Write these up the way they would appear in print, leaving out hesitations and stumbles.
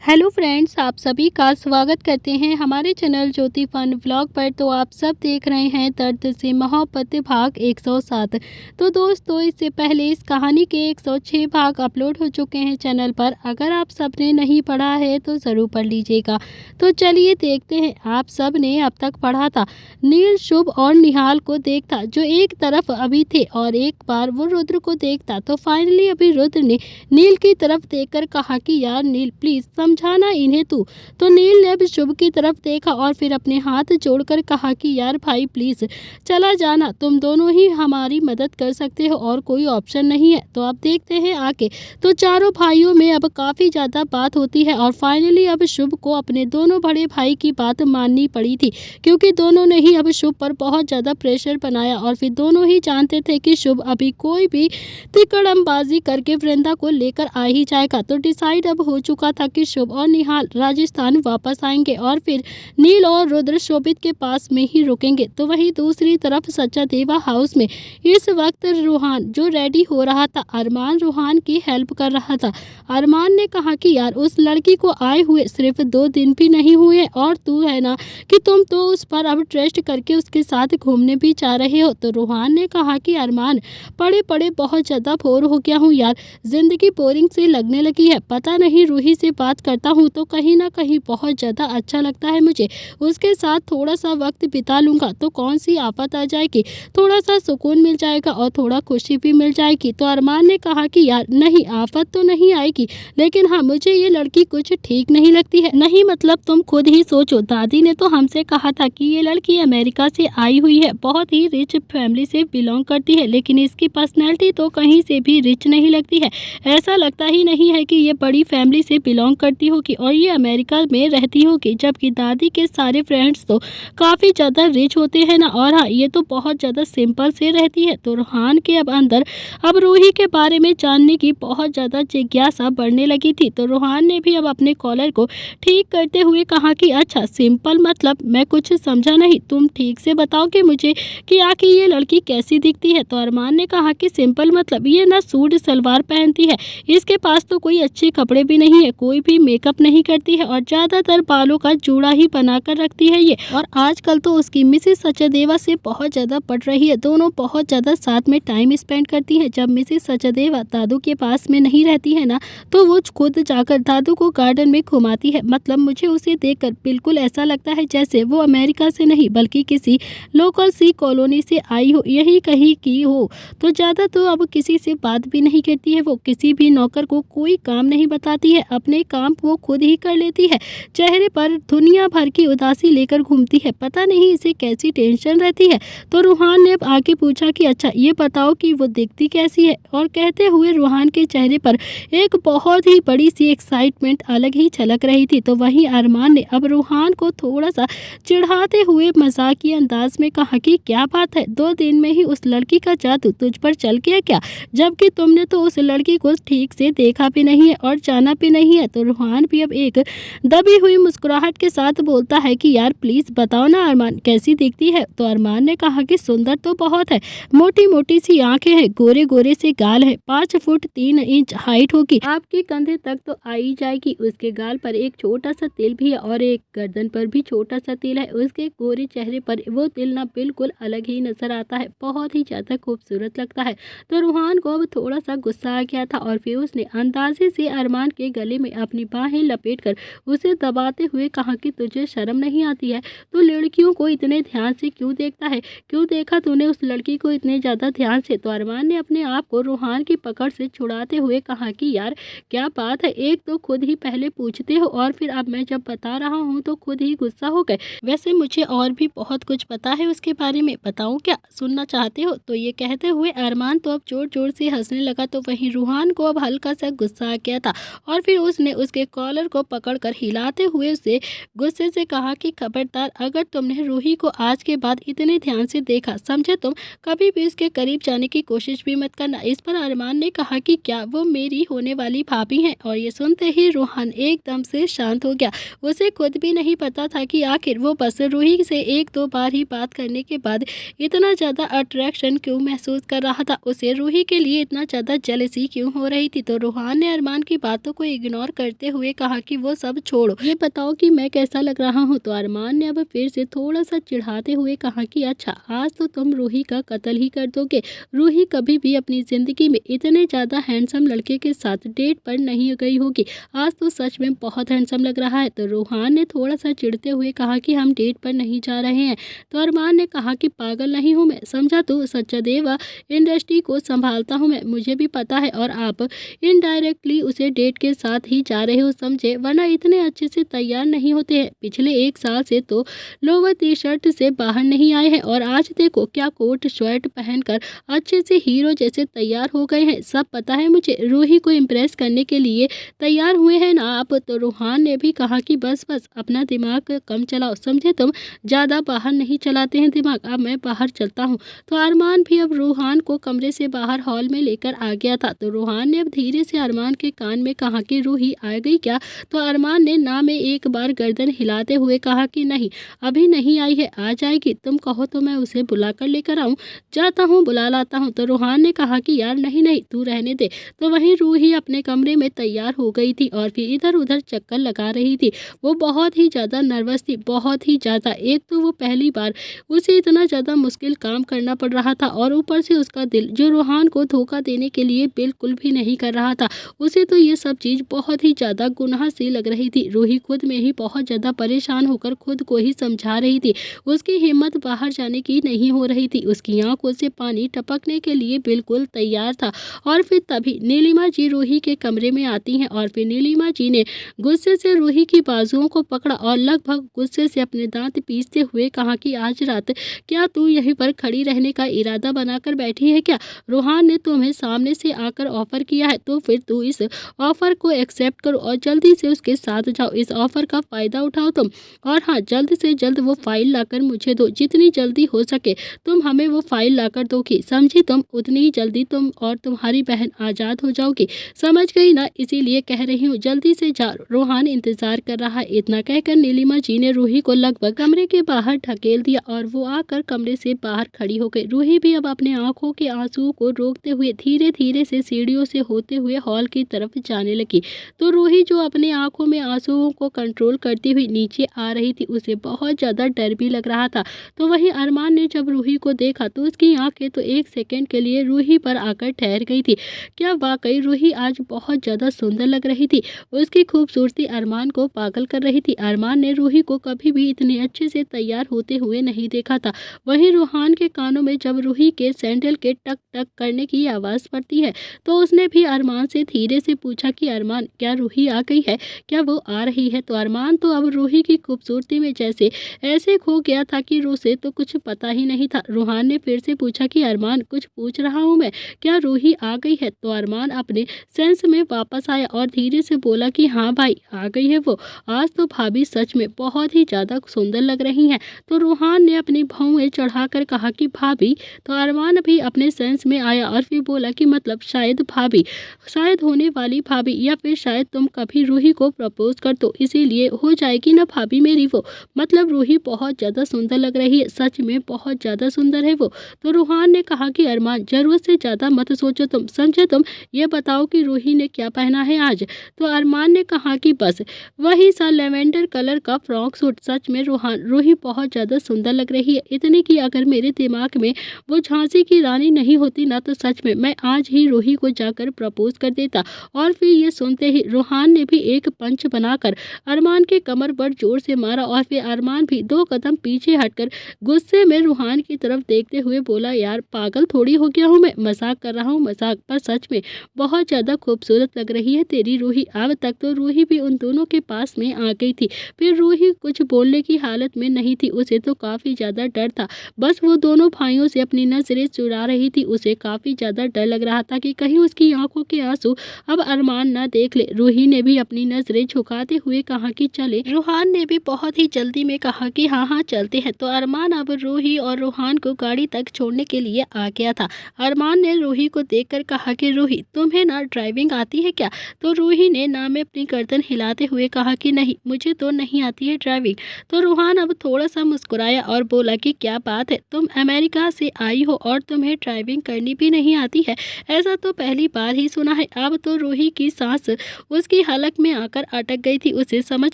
Hello friends, आप सभी का स्वागत करते हैं हमारे चैनल ज्योति फन व्लॉग पर। तो आप सब देख रहे हैं दर्द से मोहब्बत भाग 107। तो दोस्तों, इससे पहले इस कहानी के 106 भाग अपलोड हो चुके हैं चैनल पर। अगर आप सब ने नहीं पढ़ा है तो ज़रूर पढ़ लीजिएगा। तो चलिए देखते हैं। आप सब ने अब तक पढ़ा था, नील शुभ और निहाल को देखता जो एक तरफ अभी थे और एक बार वो रुद्र को देखता। तो फाइनली अभी रुद्र ने नील की तरफ देखकर कहा कि यार नील, प्लीज समझाना इन्हें तू। तो नील ने अब शुभ की तरफ देखा और फिर अपने हाथ जोड़कर कहा कि यार भाई प्लीज चला जाना, तुम दोनों ही हमारी मदद कर सकते हो और कोई ऑप्शन नहीं है। तो अब देखते हैं आगे। तो चारों भाइयों में अब काफी ज्यादा बात होती है और फाइनली अब शुभ को अपने दोनों बड़े भाई की बात माननी पड़ी थी, क्योंकि दोनों ने ही अब शुभ पर बहुत ज्यादा प्रेशर बनाया और फिर दोनों ही जानते थे कि शुभ अभी कोई भी तिकड़मबाजी करके वृंदा को लेकर आ ही जाएगा। तो डिसाइड अब हो चुका था कि शुभ और निहाल राजस्थान वापस आएंगे और फिर नील और रुद्र शोभित के पास में ही रुकेंगे। तो वहीं दूसरी तरफ सचादेवा हाउस में इस वक्त रूहान जो रेडी हो रहा था, अरमान रूहान की हेल्प कर रहा था। अरमान ने कहा कि यार उस लड़की को आए हुए सिर्फ 2 दिन भी नहीं हुए और तू है ना कि तुम तो उस पर अब ट्रस्ट करके उसके साथ घूमने भी जा रहे हो। तो रूहान ने कहा कि अरमान, पढ़े पढ़े बहुत ज़्यादा बोर हो गया हूँ यार, जिंदगी बोरिंग से लगने लगी है। पता नहीं रूही से बात करता हूँ तो कहीं ना कहीं बहुत ज़्यादा अच्छा लगता है मुझे, उसके साथ थोड़ा सा वक्त बिता लूँगा तो कौन सी आफत आ जाएगी, थोड़ा सा सुकून मिल जाएगा और थोड़ा खुशी भी मिल जाएगी। तो अरमान ने कहा कि यार नहीं, आफत तो नहीं आएगी, लेकिन हाँ मुझे ये लड़की कुछ ठीक नहीं लगती है। नहीं मतलब तुम खुद ही सोचो, दादी ने तो हमसे कहा था कि ये लड़की अमेरिका से आई हुई है, बहुत ही रिच फैमिली से बिलोंग करती है, लेकिन इसकी पर्सनैलिटी तो कहीं से भी रिच नहीं लगती है। ऐसा लगता ही नहीं है कि ये बड़ी फैमिली से बिलोंग करती होगी और ये अमेरिका में रहती होगी, जबकि दादी के सारे फ्रेंड्स तो काफ़ी ज़्यादा रिच होते हैं ना। और हाँ, ये तो बहुत ज़्यादा सिंपल से रहती है। तो रूहान के अब अंदर अब रूही के बारे में जानने की बहुत ज़्यादा जिज्ञासा बढ़ने लगी थी। तो रूहान ने भी अब अपने कॉलर को ठीक करते हुए कहा कि अच्छा सिंपल मतलब मैं कुछ समझा नहीं, तुम ठीक से बताओगे मुझे कि आखिर ये लड़की कैसी दिखती है। तो अरमान ने कहा कि सिंपल मतलब ये ना सूट सलवार पहनती है, इसके पास तो कोई अच्छे कपड़े भी नहीं है, कोई भी मेकअप नहीं करती है और ज़्यादातर बालों का जूड़ा ही बनाकर रखती है ये। और आजकल तो उसकी मिसेस सचदेवा से बहुत ज़्यादा पड़ रही है, दोनों बहुत ज़्यादा साथ में टाइम स्पेंड करती हैं। जब मिसेस सचदेवा दादू के पास में नहीं रहती है ना, तो वो खुद जाकर दादू को गार्डन में घुमाती है। मतलब मुझे उसे देखकर बिल्कुल ऐसा लगता है जैसे वो अमेरिका से नहीं बल्कि किसी लोकल सी कॉलोनी से आई हो, यही कहीं की हो। तो ज़्यादा तो अब किसी से बात भी नहीं करती है, वो किसी भी नौकर को कोई काम नहीं बताती है, अपने काम वो खुद ही कर लेती है। चेहरे पर दुनिया भर की उदासी लेकर घूमती है, पता नहीं इसे कैसी टेंशन रहती है। तो रूहान ने अब आके पूछा कि अच्छा ये बताओ कि वो दिखती कैसी है। और कहते हुए रूहान के चेहरे पर एक बहुत ही बड़ी सी एक्साइटमेंट अलग ही छलक रही थी। तो वहीं अरमान ने अब रूहान को थोड़ा सा चिढ़ाते हुए मजाकिया अंदाज में कहा कि क्या बात है, 2 दिन में ही उस लड़की का जादू तुझ पर चल गया क्या, जबकि तुमने तो उस लड़की को ठीक से देखा भी नहीं है और जाना भी नहीं है। तो रूहान भी अब एक दबी हुई मुस्कुराहट के साथ बोलता है कि यार प्लीज बताओ ना अरमान, कैसी दिखती है। तो अरमान ने कहा कि सुंदर तो बहुत है, मोटी मोटी सी आंखें हैं, गोरे गोरे से गाल है, 5 फुट 3 इंच हाइट होगी, आपके कंधे तक तो आ ही जाएगी। उसके गाल पर एक छोटा सा तिल भी है और एक गर्दन पर भी छोटा सा तिल है। उसके गोरे चेहरे पर वो तिल ना बिल्कुल अलग ही नजर आता है, बहुत ही ज्यादा खूबसूरत लगता है। तो रूहान को अब थोड़ा सा गुस्सा आ गया था और फिर उसने अंदाजे से अरमान के गले में अपनी बाहें लपेटकर उसे दबाते हुए कहा कि तुझे शर्म नहीं आती है, तो लड़कियों को इतने ध्यान से क्यों देखता है, क्यों देखा तूने उस लड़की को इतने ज्यादा ध्यान से। तो अरमान ने अपने आप को रूहान की पकड़ से छुड़ाते हुए कहा कि यार क्या बात है, एक तो खुद ही पहले पूछते हो और फिर अब मैं जब बता रहा हूँ तो खुद ही गुस्सा हो गए। वैसे मुझे और भी बहुत कुछ पता है उसके बारे में, बताऊँ क्या, सुनना चाहते हो। तो ये कहते हुए अरमान तो अब जोर जोर से हंसने लगा। तो वहीं रूहान को अब हल्का सा गुस्सा आ गया था और फिर उसने उसके कॉलर को पकड़कर हिलाते हुए उसे गुस्से से कहा कि खबरदार, अगर तुमने रूही को आज के बाद इतने ध्यान से देखा, समझे, तुम कभी भी उसके करीब जाने की कोशिश भी मत करना। इस पर अरमान ने कहा कि क्या वो मेरी होने वाली भाभी हैं। और ये सुनते ही रूहान एकदम से शांत हो गया। उसे खुद भी नहीं पता था कि आखिर वो बस रूही से 1-2 बार ही बात करने के बाद इतना ज़्यादा अट्रैक्शन क्यों महसूस कर रहा था, उसे रूही के लिए इतना ज़्यादा जेलसी क्यों हो रही थी। तो रूहान ने अरमान की बातों को इग्नोर करते हुए कहा कि वो सब छोड़ो, ये बताओ कि मैं कैसा लग रहा हूँ। तो अरमान ने अब फिर से थोड़ा सा चिढ़ाते हुए कहा कि अच्छा, आज तो तुम रूही का कत्ल ही कर दोगे। रूही कभी भी अपनी जिंदगी में इतने ज्यादा हैंडसम लड़के के साथ डेट पर नहीं गई होगी, आज तो सच में बहुत हैंडसम लग रहा है। तो रूहान ने थोड़ा सा चिढ़ते हुए कहा कि हम डेट पर नहीं जा रहे हैं। तो अरमान ने कहा कि पागल नहीं हूँ मैं, समझा तू, सच्चा देवा इंडस्ट्री को संभालता हूँ मैं, मुझे भी पता है। और आप इनडायरेक्टली उसे डेट के साथ ही जा रहे हो, समझे, वरना इतने अच्छे से तैयार नहीं होते हैं। पिछले 1 साल से तो लोअर टी शर्ट से बाहर नहीं आए हैं और आज देखो क्या कोट शर्ट पहनकर अच्छे से हीरो जैसे तैयार हो गए हैं। सब पता है मुझे, रूही को इम्प्रेस करने के लिए तैयार हुए हैं ना आप। तो रूहान ने भी कहा कि बस बस अपना दिमाग कम चलाओ, समझे, तुम ज़्यादा बाहर नहीं चलाते हैं दिमाग, अब मैं बाहर चलता हूँ। तो अरमान भी अब रूहान को कमरे से बाहर हॉल में लेकर आ गया था। तो रूहान ने अब धीरे से अरमान के कान में कहा कि रूही आ गई क्या। तो अरमान ने ना में एक बार गर्दन हिलाते हुए कहा कि नहीं, अभी नहीं आई है, आ जाएगी, तुम कहो तो मैं उसे बुला कर लेकर आऊँ। जाता हूँ, बुला लाता हूँ। तो रूहान ने कहा कि यार नहीं नहीं, तू रहने दे। तो वहीं रूही अपने कमरे में तैयार हो गई थी और फिर इधर उधर चक्कर लगा रही थी। वो बहुत ही ज़्यादा नर्वस थी, बहुत ही ज़्यादा। एक तो वो पहली बार उसे इतना ज़्यादा मुश्किल काम करना पड़ रहा था और ऊपर से उसका दिल जो रूहान को धोखा देने के लिए बिल्कुल भी नहीं कर रहा था, उसे तो ये सब चीज़ बहुत ही ज़्यादा गुनाह सी लग रही थी। रूही खुद में ही बहुत ज़्यादा परेशान होकर खुद को ही समझा रही थी। उसकी हिम्मत बाहर जाने की नहीं हो रही थी, उसकी आंखों से पानी टपकने के लिए बिल्कुल तैयार था। और फिर तभी नीलिमा जी रूही के कमरे में आती हैं और फिर नीलिमा जी ने गुस्से से रूही की बाजुओं को पकड़ा और लगभग गुस्से से अपने दांत पीसते हुए कहा कि आज रात क्या तू यहीं पर खड़ी रहने का इरादा बनाकर बैठी है क्या। रूहान ने तुम्हें सामने से आकर ऑफर किया है तो फिर तू इस ऑफर को एक्सेप्ट करो और जल्दी से उसके साथ जाओ, इस ऑफर का फायदा उठाओ तुम। और हाँ, जल्द से जल्द वो फाइल लाकर मुझे दो, जितनी जल्दी हो सके तुम हमें वो फाइल लाकर दोगी, समझी, तुम उतनी ही जल्दी तुम और तुम्हारी बहन आज़ाद हो जाओगी, समझ गई ना, इसीलिए कह रही हूँ जल्दी से जा, रूहान इंतजार कर रहा है। इतना कहकर नीलिमा जी ने रूही को लगभग कमरे के बाहर ढकेल दिया और वो आकर कमरे से बाहर खड़ी हो गई। रूही भी अब अपने आंखों के आंसुओं को रोकते हुए धीरे धीरे से सीढ़ियों से होते हुए हॉल की तरफ जाने लगी। तो रूही जो अपने आंखों में आंसुओं को कंट्रोल करती हुई नीचे आ रही थी, उसे बहुत ज़्यादा डर भी लग रहा था। तो वहीं अरमान ने जब रूही को देखा तो उसकी आंखें तो एक सेकंड के लिए रूही पर आकर ठहर गई थी। क्या वाकई रूही आज बहुत ज़्यादा सुंदर लग रही थी, उसकी खूबसूरती अरमान को पागल कर रही थी। अरमान ने रूही को कभी भी इतने अच्छे से तैयार होते हुए नहीं देखा था। वहीं रूहान के कानों में जब रूही के सैंडल के टक टक करने की आवाज़ पड़ती है तो उसने भी अरमान से धीरे से पूछा कि अरमान, क्या रूही आ गई है, क्या वो आ रही है। तो अरमान तो अब रूही की खूबसूरती में जैसे ऐसे खो गया था कि उसे तो कुछ पता ही नहीं था। रूहान ने फिर से पूछा कि अरमान, कुछ पूछ रहा हूँ मैं, क्या रूही आ गई है। तो अरमान अपने सेंस में वापस आया और धीरे से बोला कि हाँ भाई, आ गई है वो, आज तो भाभी सच में बहुत ही ज़्यादा सुंदर लग रही हैं। तो रूहान ने अपनी भौएं चढ़ाकर कहा कि भाभी। तो अरमान भी अपने सेंस में आया और फिर बोला कि मतलब शायद भाभी, शायद होने वाली भाभी, या फिर शायद तुम कभी रूही को प्रपोज कर दो, इसीलिए हो जाएगी ना भाभी मेरी वो, मतलब रूही बहुत ज़्यादा सुंदर लग रही है, सच में बहुत ज़्यादा सुंदर है वो। तो रूहान ने कहा कि अरमान, ज़रूरत से ज़्यादा मत सोचो तुम, समझे, तुम ये बताओ कि रूही ने क्या पहना है आज। तो अरमान ने कहा कि बस वही सा लेवेंडर कलर का फ्रॉक सूट। सच में रूही बहुत ज़्यादा सुंदर लग रही है, इतने की अगर मेरे दिमाग में वो झांसी की रानी नहीं होती ना तो सच में मैं आज ही रूही को जाकर प्रपोज कर देता। और फिर ये सुनते ही रूहान ने भी एक पंच बनाकर अरमान के कमर पर जोर से मारा और फिर अरमान भी 2 कदम पीछे हटकर गुस्से में रूहान की तरफ देखते हुए बोला, यार पागल थोड़ी हो गया हूँ मैं, मजाक कर रहा हूँ मजाक, पर सच में बहुत ज़्यादा खूबसूरत लग रही है तेरी रूही। अब तक तो रूही भी उन दोनों के पास में आ गई थी, फिर रूही कुछ बोलने की हालत में नहीं थी, उसे तो काफ़ी ज़्यादा डर था। बस वो दोनों भाइयों से अपनी नजरें चुरा रही थी, उसे काफ़ी ज़्यादा डर लग रहा था कि कहीं उसकी आंखों के आंसू अब अरमान ना देख ले। रूही ने भी अपनी नजरें झुकाते हुए कहा कि चले। रूहान ने भी बहुत ही जल्दी में कहा कि हाँ हाँ चलते हैं। तो अरमान अब रूही और रूहान को गाड़ी तक छोड़ने के लिए आ गया था। अरमान ने रूही को देखकर कहा कि रूही, तुम्हें ना ड्राइविंग आती है क्या। तो रूही ने ना में अपनी गर्दन हिलाते हुए कहा कि नहीं, मुझे तो नहीं आती है ड्राइविंग। तो रूहान अब थोड़ा सा मुस्कुराया और बोला कि क्या बात है, तुम अमेरिका से आई हो और तुम्हें ड्राइविंग करनी भी नहीं आती है, ऐसा तो पहली बार ही सुना है। अब तो रूही की सांस उसकी पूरी हालत में आकर अटक गई थी। उसे समझ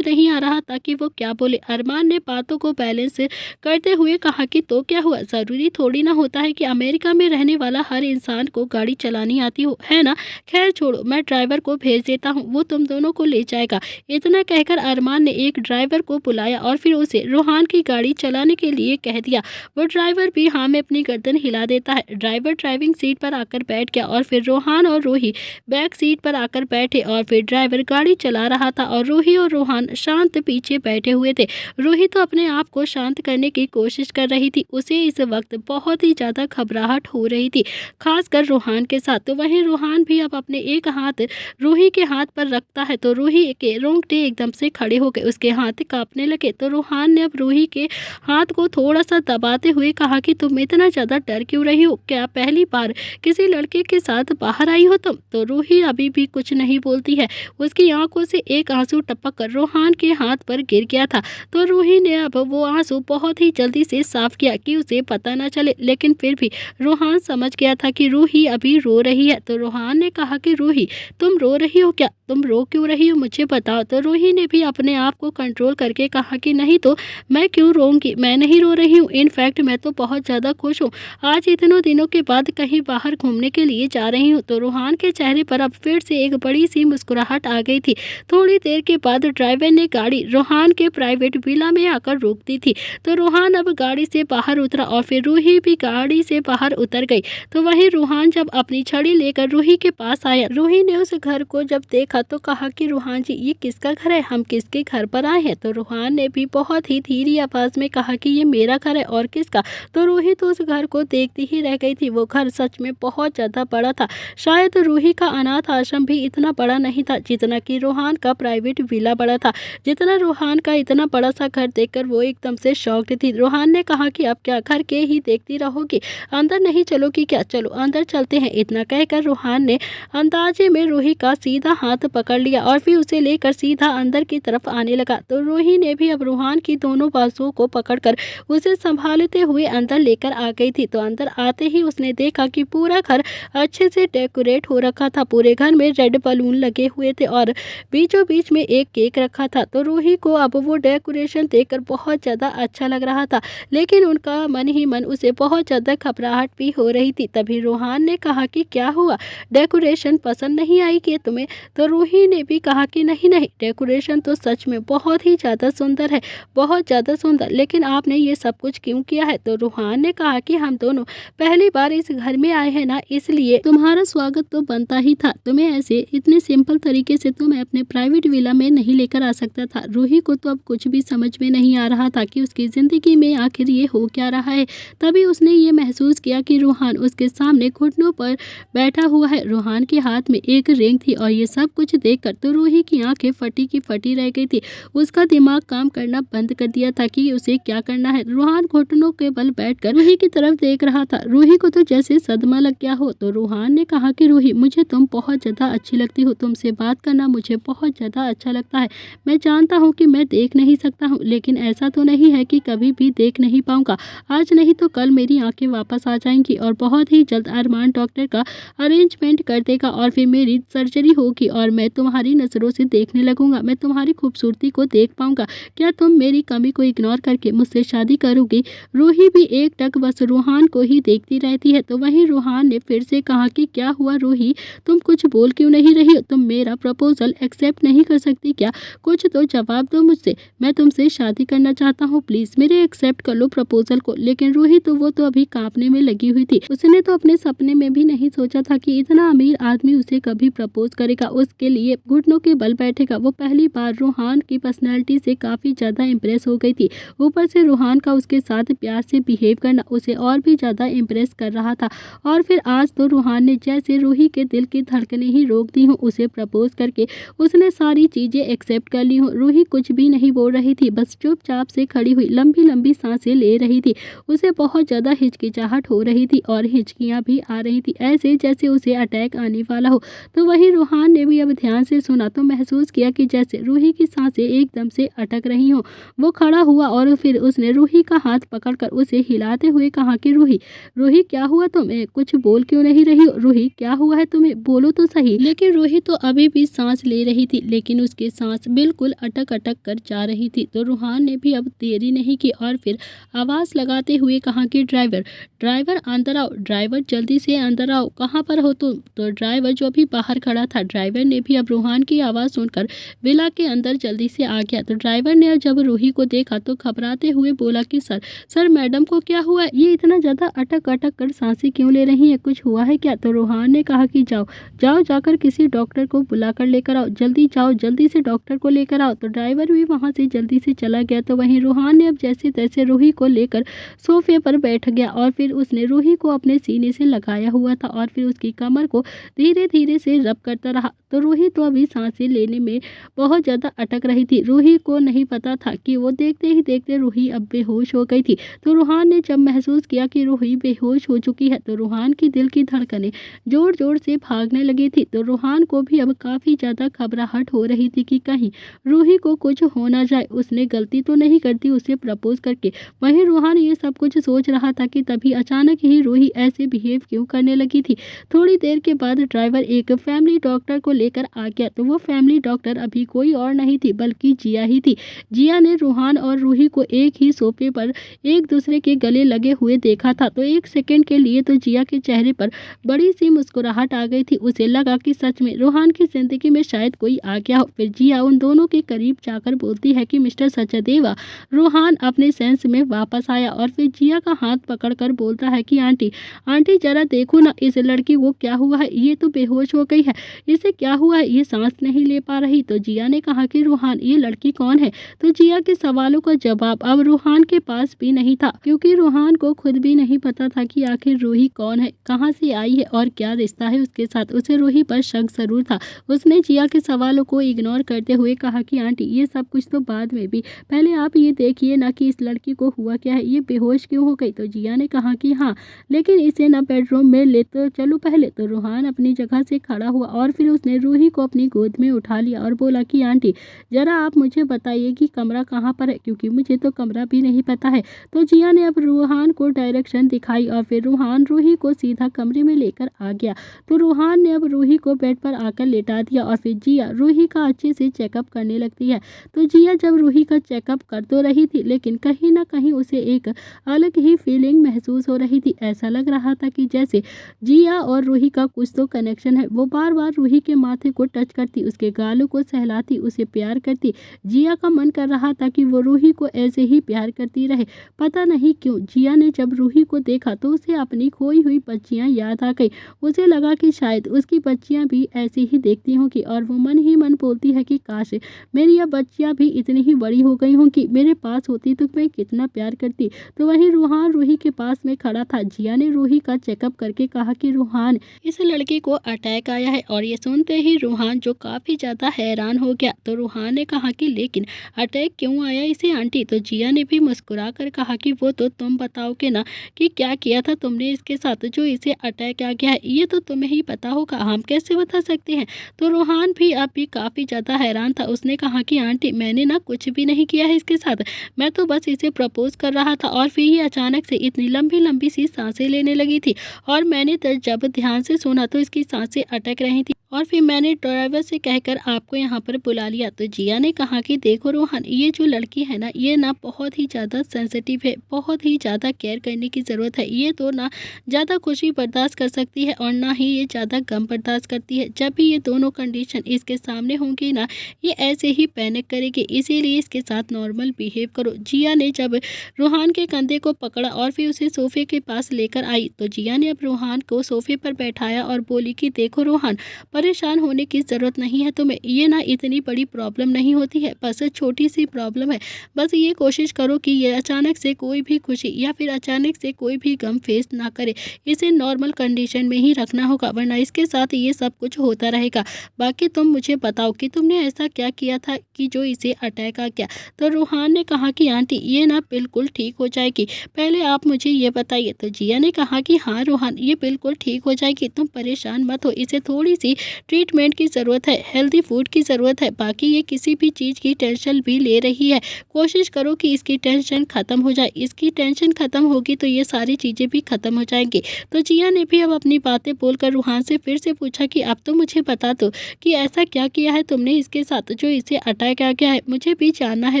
नहीं आ रहा था कि वो क्या बोले। अरमान ने बातों को बैलेंस करते हुए कहा कि तो क्या हुआ, जरूरी थोड़ी ना होता है कि अमेरिका में रहने वाला हर इंसान को गाड़ी चलानी आती हो, है ना। खैर छोड़ो, मैं ड्राइवर को भेज देता हूँ, वो तुम दोनों को ले जाएगा। इतना कहकर अरमान ने एक ड्राइवर को बुलाया और फिर उसे रोहान की गाड़ी चलाने के लिए कह दिया। वो ड्राइवर भी हाँ में अपनी गर्दन हिला देता है। ड्राइवर ड्राइविंग सीट पर आकर बैठ गया और फिर रोहान और रूही बैक सीट पर आकर बैठे और फिर ड्राइवर गाड़ी चला रहा था और रूही और रोहान शांत पीछे बैठे हुए थे। रूही तो अपने आप को शांत करने की कोशिश कर रही थी। उसे इस वक्त बहुत ही ज़्यादा घबराहट हो रही थी, खासकर रोहान के साथ। तो वहीं रोहान भी अब अपने एक हाथ रूही के हाथ पर रखता है तो रूही के रोंगटे एकदम से खड़े हो गए, उसके हाथ कांपने लगे। तो रोहान ने अब रूही के हाथ को थोड़ा सा दबाते हुए कहा कि तुम इतना ज़्यादा डर क्यों रही हो, क्या पहली बार किसी लड़के के साथ बाहर आई हो तुम। तो रूही अभी भी कुछ नहीं बोलती है, उसकी आंखों से एक आंसू टपक कर रोहान के हाथ पर गिर गया था। तो रूही ने अब वो आंसू बहुत ही जल्दी से साफ किया कि उसे पता न चले, लेकिन फिर भी रोहान समझ गया था कि रूही अभी रो रही है। तो रोहान ने कहा कि रूही तुम रो रही हो क्या, तुम रो क्यों रही हो, मुझे बताओ। तो रूही ने भी अपने आप को कंट्रोल करके कहा कि नहीं तो मैं क्यों रोऊंगी, मैं नहीं रो रही हूँ, इनफैक्ट मैं तो बहुत ज़्यादा खुश हूँ, आज इतनों दिनों के बाद कहीं बाहर घूमने के लिए जा रही हूँ। तो रोहान के चेहरे पर अब फिर से एक बड़ी सी मुस्कुराहट आ गई थी। थोड़ी देर के बाद ड्राइवर ने गाड़ी रोहान के प्राइवेट विला में आकर रोक दी थी। तो रोहान अब गाड़ी से बाहर उतरा और फिर रूही भी गाड़ी से बाहर उतर गई। तो वहीं रोहान जब अपनी छड़ी लेकर रूही के पास आया, रूही ने उस घर को जब देखा तो कहा कि रोहान जी ये किसका घर है, हम किसके घर पर आए हैं। तो रोहान ने भी बहुत ही धीमी आवाज में कहा कि ये मेरा घर है, और किसका। तो रूही तो उस घर को देखती ही रह गई थी। वो घर सच में बहुत ज्यादा बड़ा था। शायद रूही का अनाथ आश्रम भी इतना बड़ा नहीं था जितना कि रोहान का प्राइवेट विला बड़ा था। जितना रोहान का इतना बड़ा सा घर देखकर वो एकदम से शॉक्ड थी। रोहान ने कहा कि अब क्या घर के ही देखती रहोगी, अंदर नहीं चलोगी क्या, चलो अंदर चलते हैं। इतना कहकर रोहान ने अंदाजे में रूही का सीधा हाथ पकड़ लिया और फिर उसे लेकर सीधा अंदर की तरफ आने लगा। तो रूही ने भी अब रोहान की दोनों बाजुओं को पकड़कर उसे संभालते हुए अंदर लेकर आ गई थी। तो अंदर आते ही उसने देखा कि पूरा घर अच्छे से डेकोरेट हो रखा था। पूरे घर में रेड बलून लगे हुए थे और बीचों बीच में एक केक रखा था। तो रूही को अब वो डेकोरेशन देखकर बहुत ज़्यादा अच्छा लग रहा था, लेकिन उनका मन ही मन उसे बहुत ज़्यादा घबराहट भी हो रही थी। तभी रोहान ने कहा कि क्या हुआ, डेकोरेशन पसंद नहीं आई क्या तुम्हें। तो रूही ने भी कहा कि नहीं नहीं, डेकोरेशन तो सच में बहुत ही ज़्यादा सुंदर है, बहुत ज़्यादा सुंदर, लेकिन आपने ये सब कुछ क्यों किया है। तो रोहान ने कहा कि हम दोनों पहली बार इस घर में आए हैं ना, इसलिए तुम्हारा स्वागत तो बनता ही था। तुम्हें ऐसे इतने सिंपल तरीके से तो मैं अपने प्राइवेट विला में नहीं लेकर आ सकता था। रूही को तो अब कुछ भी समझ में नहीं आ रहा था कि उसकी ज़िंदगी में आखिर ये हो क्या रहा है। तभी उसने ये महसूस किया कि रोहान उसके सामने घुटनों पर बैठा हुआ है। रोहान के हाथ में एक रिंग थी और ये सब कुछ देखकर तो रूही की आंखें फटी की फटी रह गई थी। उसका दिमाग काम करना बंद कर दिया था कि उसे क्या करना है। रोहान घुटनों के बल बैठकर रूही की तरफ देख रहा था। रूही को तो जैसे सदमा लग गया हो। तो रोहान ने कहा कि रूही मुझे तुम बहुत ज़्यादा अच्छी लगती हो, तुमसे बात करना मुझे बहुत ज़्यादा अच्छा लगता है। मैं जानता हूँ कि मैं देख नहीं सकता हूँ, लेकिन ऐसा तो नहीं है कि कभी भी देख नहीं पाऊँगा। आज नहीं तो कल मेरी आंखें वापस आ जाएंगी और बहुत ही जल्द अरमान डॉक्टर का अरेंजमेंट कर देगा और फिर मेरी सर्जरी होगी और मैं तुम्हारी नज़रों से देखने लगूंगा, मैं तुम्हारी खूबसूरती को देख पाऊंगा। क्या तुम मेरी कमी को इग्नोर करके मुझसे शादी करोगी। रूही भी एक टक बस रोहान को ही देखती रहती है। तो वहीं रोहान ने फिर से कहा कि क्या हुआ रूही, तुम कुछ बोल क्यों नहीं रही हो, तुम मेरा प्रपोजल एक्सेप्ट नहीं कर सकती क्या, कुछ तो जवाब दो मुझसे, मैं तुमसे शादी करना चाहता हूँ, प्लीज मेरे एक्सेप्ट कर लो प्रपोजल को। लेकिन रूही तो वो तो अभी कांपने में लगी हुई थी। उसने तो अपने सपने में भी नहीं सोचा था कि इतना अमीर आदमी उसे कभी प्रपोज करेगा, उसके लिए घुटनों के बल बैठेगा। वो पहली बार रोहान की पर्सनैलिटी से काफी ज्यादा इम्प्रेस हो गई थी। ऊपर से रोहान का उसके साथ प्यार से बिहेव करना उसे और भी ज्यादा इम्प्रेस कर रहा था। और फिर आज तो रोहान ने जैसे रूही के दिल की धड़कनें ही रोक दी हूँ, उसे प्रपोज करके उसने सारी चीजें एक्सेप्ट कर ली हूँ। रूही कुछ भी नहीं बोल रही थी, बस चुपचाप से खड़ी हुई लंबी लंबी सांसें ले रही थी। उसे बहुत ज्यादा हिचकिचाहट हो रही थी और हिचकियां भी आ रही थी, ऐसे जैसे उसे अटैक आने वाला हो। तो वहीं रोहान ने भी अब ध्यान से सुना तो महसूस किया कि जैसे रूही की सांसें एकदम से अटक रही हों। वो खड़ा हुआ और फिर उसने रूही का हाथ पकड़कर उसे हिलाते हुए कहा कि रूही, रूही क्या हुआ तुम्हें? कुछ बोल क्यों नहीं रही हो? रूही क्या हुआ है तुम्हें? बोलो तो सही। लेकिन रूही तो अभी भी सांस ले रही थी, लेकिन उसकी सांस बिल्कुल अटक अटक कर जा रही थी। तो रूहान ने भी अब देरी नहीं की और फिर आवाज लगाते हुए कहा कि ड्राइवर, ड्राइवर अंदर आओ, ड्राइवर जल्दी से अंदर आओ, कहाँ पर हो तुम? तो ड्राइवर जो अभी बाहर खड़ा था, ड्राइवर ने भी अब रूहान की आवाज़ सुनकर विला के अंदर जल्दी से आ गया। तो ड्राइवर ने जब रूही को देखा तो घबराते हुए बोला कि सर मैडम को क्या हुआ? ये इतना ज़्यादा अटक अटक कर सांसें क्यों ले रही हैं? कुछ हुआ है क्या? तो रूहान ने कहा कि जाओ जाओ, जाकर किसी डॉक्टर को बुला कर लेकर आओ, जल्दी जाओ, जल्दी से डॉक्टर को लेकर आओ। तो ड्राइवर भी वहाँ से जल्दी से चला गया। तो वहीं रूहान ने अब जैसे तैसे रूही को लेकर सोफे पर बैठ गया और फिर उसने रूही को अपने सीने से लगाया हुआ था और फिर उसकी कमर को धीरे धीरे से रब करता रहा। तो रूही तो अभी सांसें लेने में बहुत ज़्यादा अटक रही थी। रूही को नहीं पता था कि वो देखते ही देखते रूही अब बेहोश हो गई थी। तो रूहान ने जब महसूस किया कि रूही बेहोश हो चुकी है तो रूहान की दिल की धड़कनें जोर जोर से भागने लगी थी। तो रूहान को भी अब काफ़ी ज़्यादा घबराहट हो रही थी कि कहीं रूही को कुछ हो ना जाए, उसने गलती तो नहीं करती उसे प्रपोज करके। वहीं रूहान ये सब कुछ सोच रहा था कि तभी अचानक ही रूही ऐसे बिहेव क्यों करने लगी थी। थोड़ी देर के बाद ड्राइवर एक फैमिली डॉक्टर को लेकर आ गया। तो वो फैमिली डॉक्टर अभी कोई और नहीं थी बल्कि जिया ही थी। जिया ने रूहान और रूही को एक ही सोफे पर एक दूसरे के गले लगे हुए देखा था। तो एक सेकंड के लिए तो जिया के चेहरे पर बड़ी सी मुस्कुराहट आ गई थी। उसे लगा कि सच में रूहान की जिंदगी में शायद कोई आ गया हो। फिर जिया उन दोनों के करीब जाकर बोलती है कि मिस्टर सचदेवा। रूहान अपने सेंस में वापस आया और फिर जिया का हाथ पकड़कर बोलता है कि आंटी, आंटी जरा देखो ना इस लड़की को क्या हुआ है? ये तो बेहोश हो गई है, इसे क्या हुआ है? ये सांस नहीं ले पा रही। तो जिया ने कहा कि रूहान, ये लड़की कौन है? तो जिया के सवालों का जवाब अब रूहान के पास भी नहीं था, क्योंकि रूहान को खुद भी नहीं पता था कि आखिर रूही कौन है, कहाँ से आई है और क्या रिश्ता है उसके साथ। उसे रूही पर शक जरूर था। उसने जिया के सवालों को इग्नोर करते हुए कहा कि आंटी, ये सब कुछ तो बाद में भी, पहले आप ये देखिए ना कि इस लड़की को हुआ क्या है, ये बेहोश क्यों हो गई? तो जिया ने कहा कि हाँ, लेकिन इसे ना बेडरूम में ले तो चलो पहले। तो रूहान अपनी जगह से खड़ा हुआ और फिर उसने रूही को अपनी गोद में उठा लिया और बोला कि आंटी, जरा आप मुझे बताइए कि कमरा कहाँ पर है, क्योंकि मुझे तो कमरा भी नहीं पता है। तो जिया ने अब रूहान को डायरेक्शन दिखाई और फिर रूहान रूही को सीधा कमरे में लेकर आ गया। तो रूहान ने अब रूही को बेड पर आकर लेटा दिया और फिर जिया रूही का अच्छे से चेकअप करने लगती है। तो जिया जब रूही का चेकअप कर तो रही थी, लेकिन कहीं ना कहीं उसे एक अलग ही फीलिंग महसूस हो रही थी। ऐसा लग रहा था कि जैसे जिया और रूही का कुछ तो कनेक्शन है। वो बार बार रूही के माथे को टच करती, उसके गालों को सहलाती, उसे प्यार करती। जिया का मन कर रहा था कि वो रूही को ऐसे ही प्यार करती रहे। पता नहीं क्यों जिया ने जब रूही को देखा तो उसे अपनी खोई हुई बच्चियां याद आ गई। उसे लगा कि शायद उसकी बच्चियां भी ऐसे ही देखती होंगी और वो मन ही मन बोलती है कि काश मेरी यह बच्चियां भी इतनी ही बड़ी हो गई होंगी, मेरे पास होती तो मैं कितना प्यार करती। तो वहीं रूहान रूही के पास में खड़ा था। जिया ने रूही का चेकअप करके कहा कि रूहान, इस लड़की को अटैक आया है। और ये सुनते ही रूहान जो काफ़ी ज़्यादा हैरान हो गया। तो रूहान ने कहा कि लेकिन अटैक क्यों आया इसे आंटी? तो जिया ने भी मुस्कुरा कर कहा कि वो तो तुम बताओगे ना कि क्या किया था तुमने इसके साथ जो इसे अटैक आ गया है, ये तो तुम्हें ही पता होगा, हम कैसे बता सकते हैं? तो रूहान भी अब भी काफ़ी ज़्यादा हैरान था। उसने कहा कि आंटी, मैंने ना कुछ भी नहीं किया है इसके साथ, मैं तो बस इसे प्रपोज कर रहा था और फिर ये अचानक से इतनी लंबी लंबी सी सांसें लेने लगी थी और मैंने जब ध्यान से सुना तो इसकी सांसें अटक रही थी और फिर मैंने ड्राइवर से कहकर आपको यहाँ पर बुला लिया। तो जिया ने कहा कि देखो रोहन, ये जो लड़की है ना, ये ना बहुत ही ज़्यादा सेंसिटिव है, बहुत ही ज़्यादा केयर करने की ज़रूरत है। ये तो ना ज़्यादा खुशी बर्दाश्त कर सकती है और ना ही ये ज़्यादा गम बर्दाश्त करती है। जब भी ये दोनों कंडीशन इसके सामने होंगी ना, ये ऐसे ही पैनिक करेगी, इसीलिए इसके साथ नॉर्मल बिहेव करो। जिया ने जब रोहान के कंधे को पकड़ा और फिर उसे सोफे के पास लेकर आई तो जिया ने अब रोहान को सोफे पर बैठाया और बोली कि देखो रोहान, परेशान होने की ज़रूरत नहीं है तुम्हें, ये ना इतनी बड़ी प्रॉब्लम नहीं होती है, बस छोटी सी प्रॉब्लम है। बस ये कोशिश करो कि ये अचानक से कोई भी खुशी या फिर अचानक से कोई भी गम फेस ना करे। इसे नॉर्मल कंडीशन में ही रखना होगा, वरना इसके साथ ये सब कुछ होता रहेगा। बाकी तुम मुझे बताओ कि तुमने ऐसा क्या किया था कि जो इसे अटैक आ गया। तो रूहान ने कहा कि आंटी, ये ना बिल्कुल ठीक हो जाएगी, पहले आप मुझे ये बताइए। तो जिया ने कहा कि हाँ रोहान, ये बिल्कुल ठीक हो जाएगी, तुम परेशान मत हो, इसे थोड़ी सी ट्रीटमेंट की ज़रूरत है, हेल्दी फूड की ज़रूरत है। बाकी ये किसी भी चीज़ की टेंशन भी ले रही है, कोशिश करो कि इसकी टेंशन ख़त्म हो जाए। इसकी टेंशन ख़त्म होगी तो ये सारी चीज़ें भी ख़त्म हो जाएंगी। तो जिया ने भी अब अपनी बातें बोलकर रूहान से फिर से पूछा कि अब तो मुझे बता दो कि ऐसा क्या किया है तुमने इसके साथ जो इसे अटैक आ गया है, मुझे भी जानना है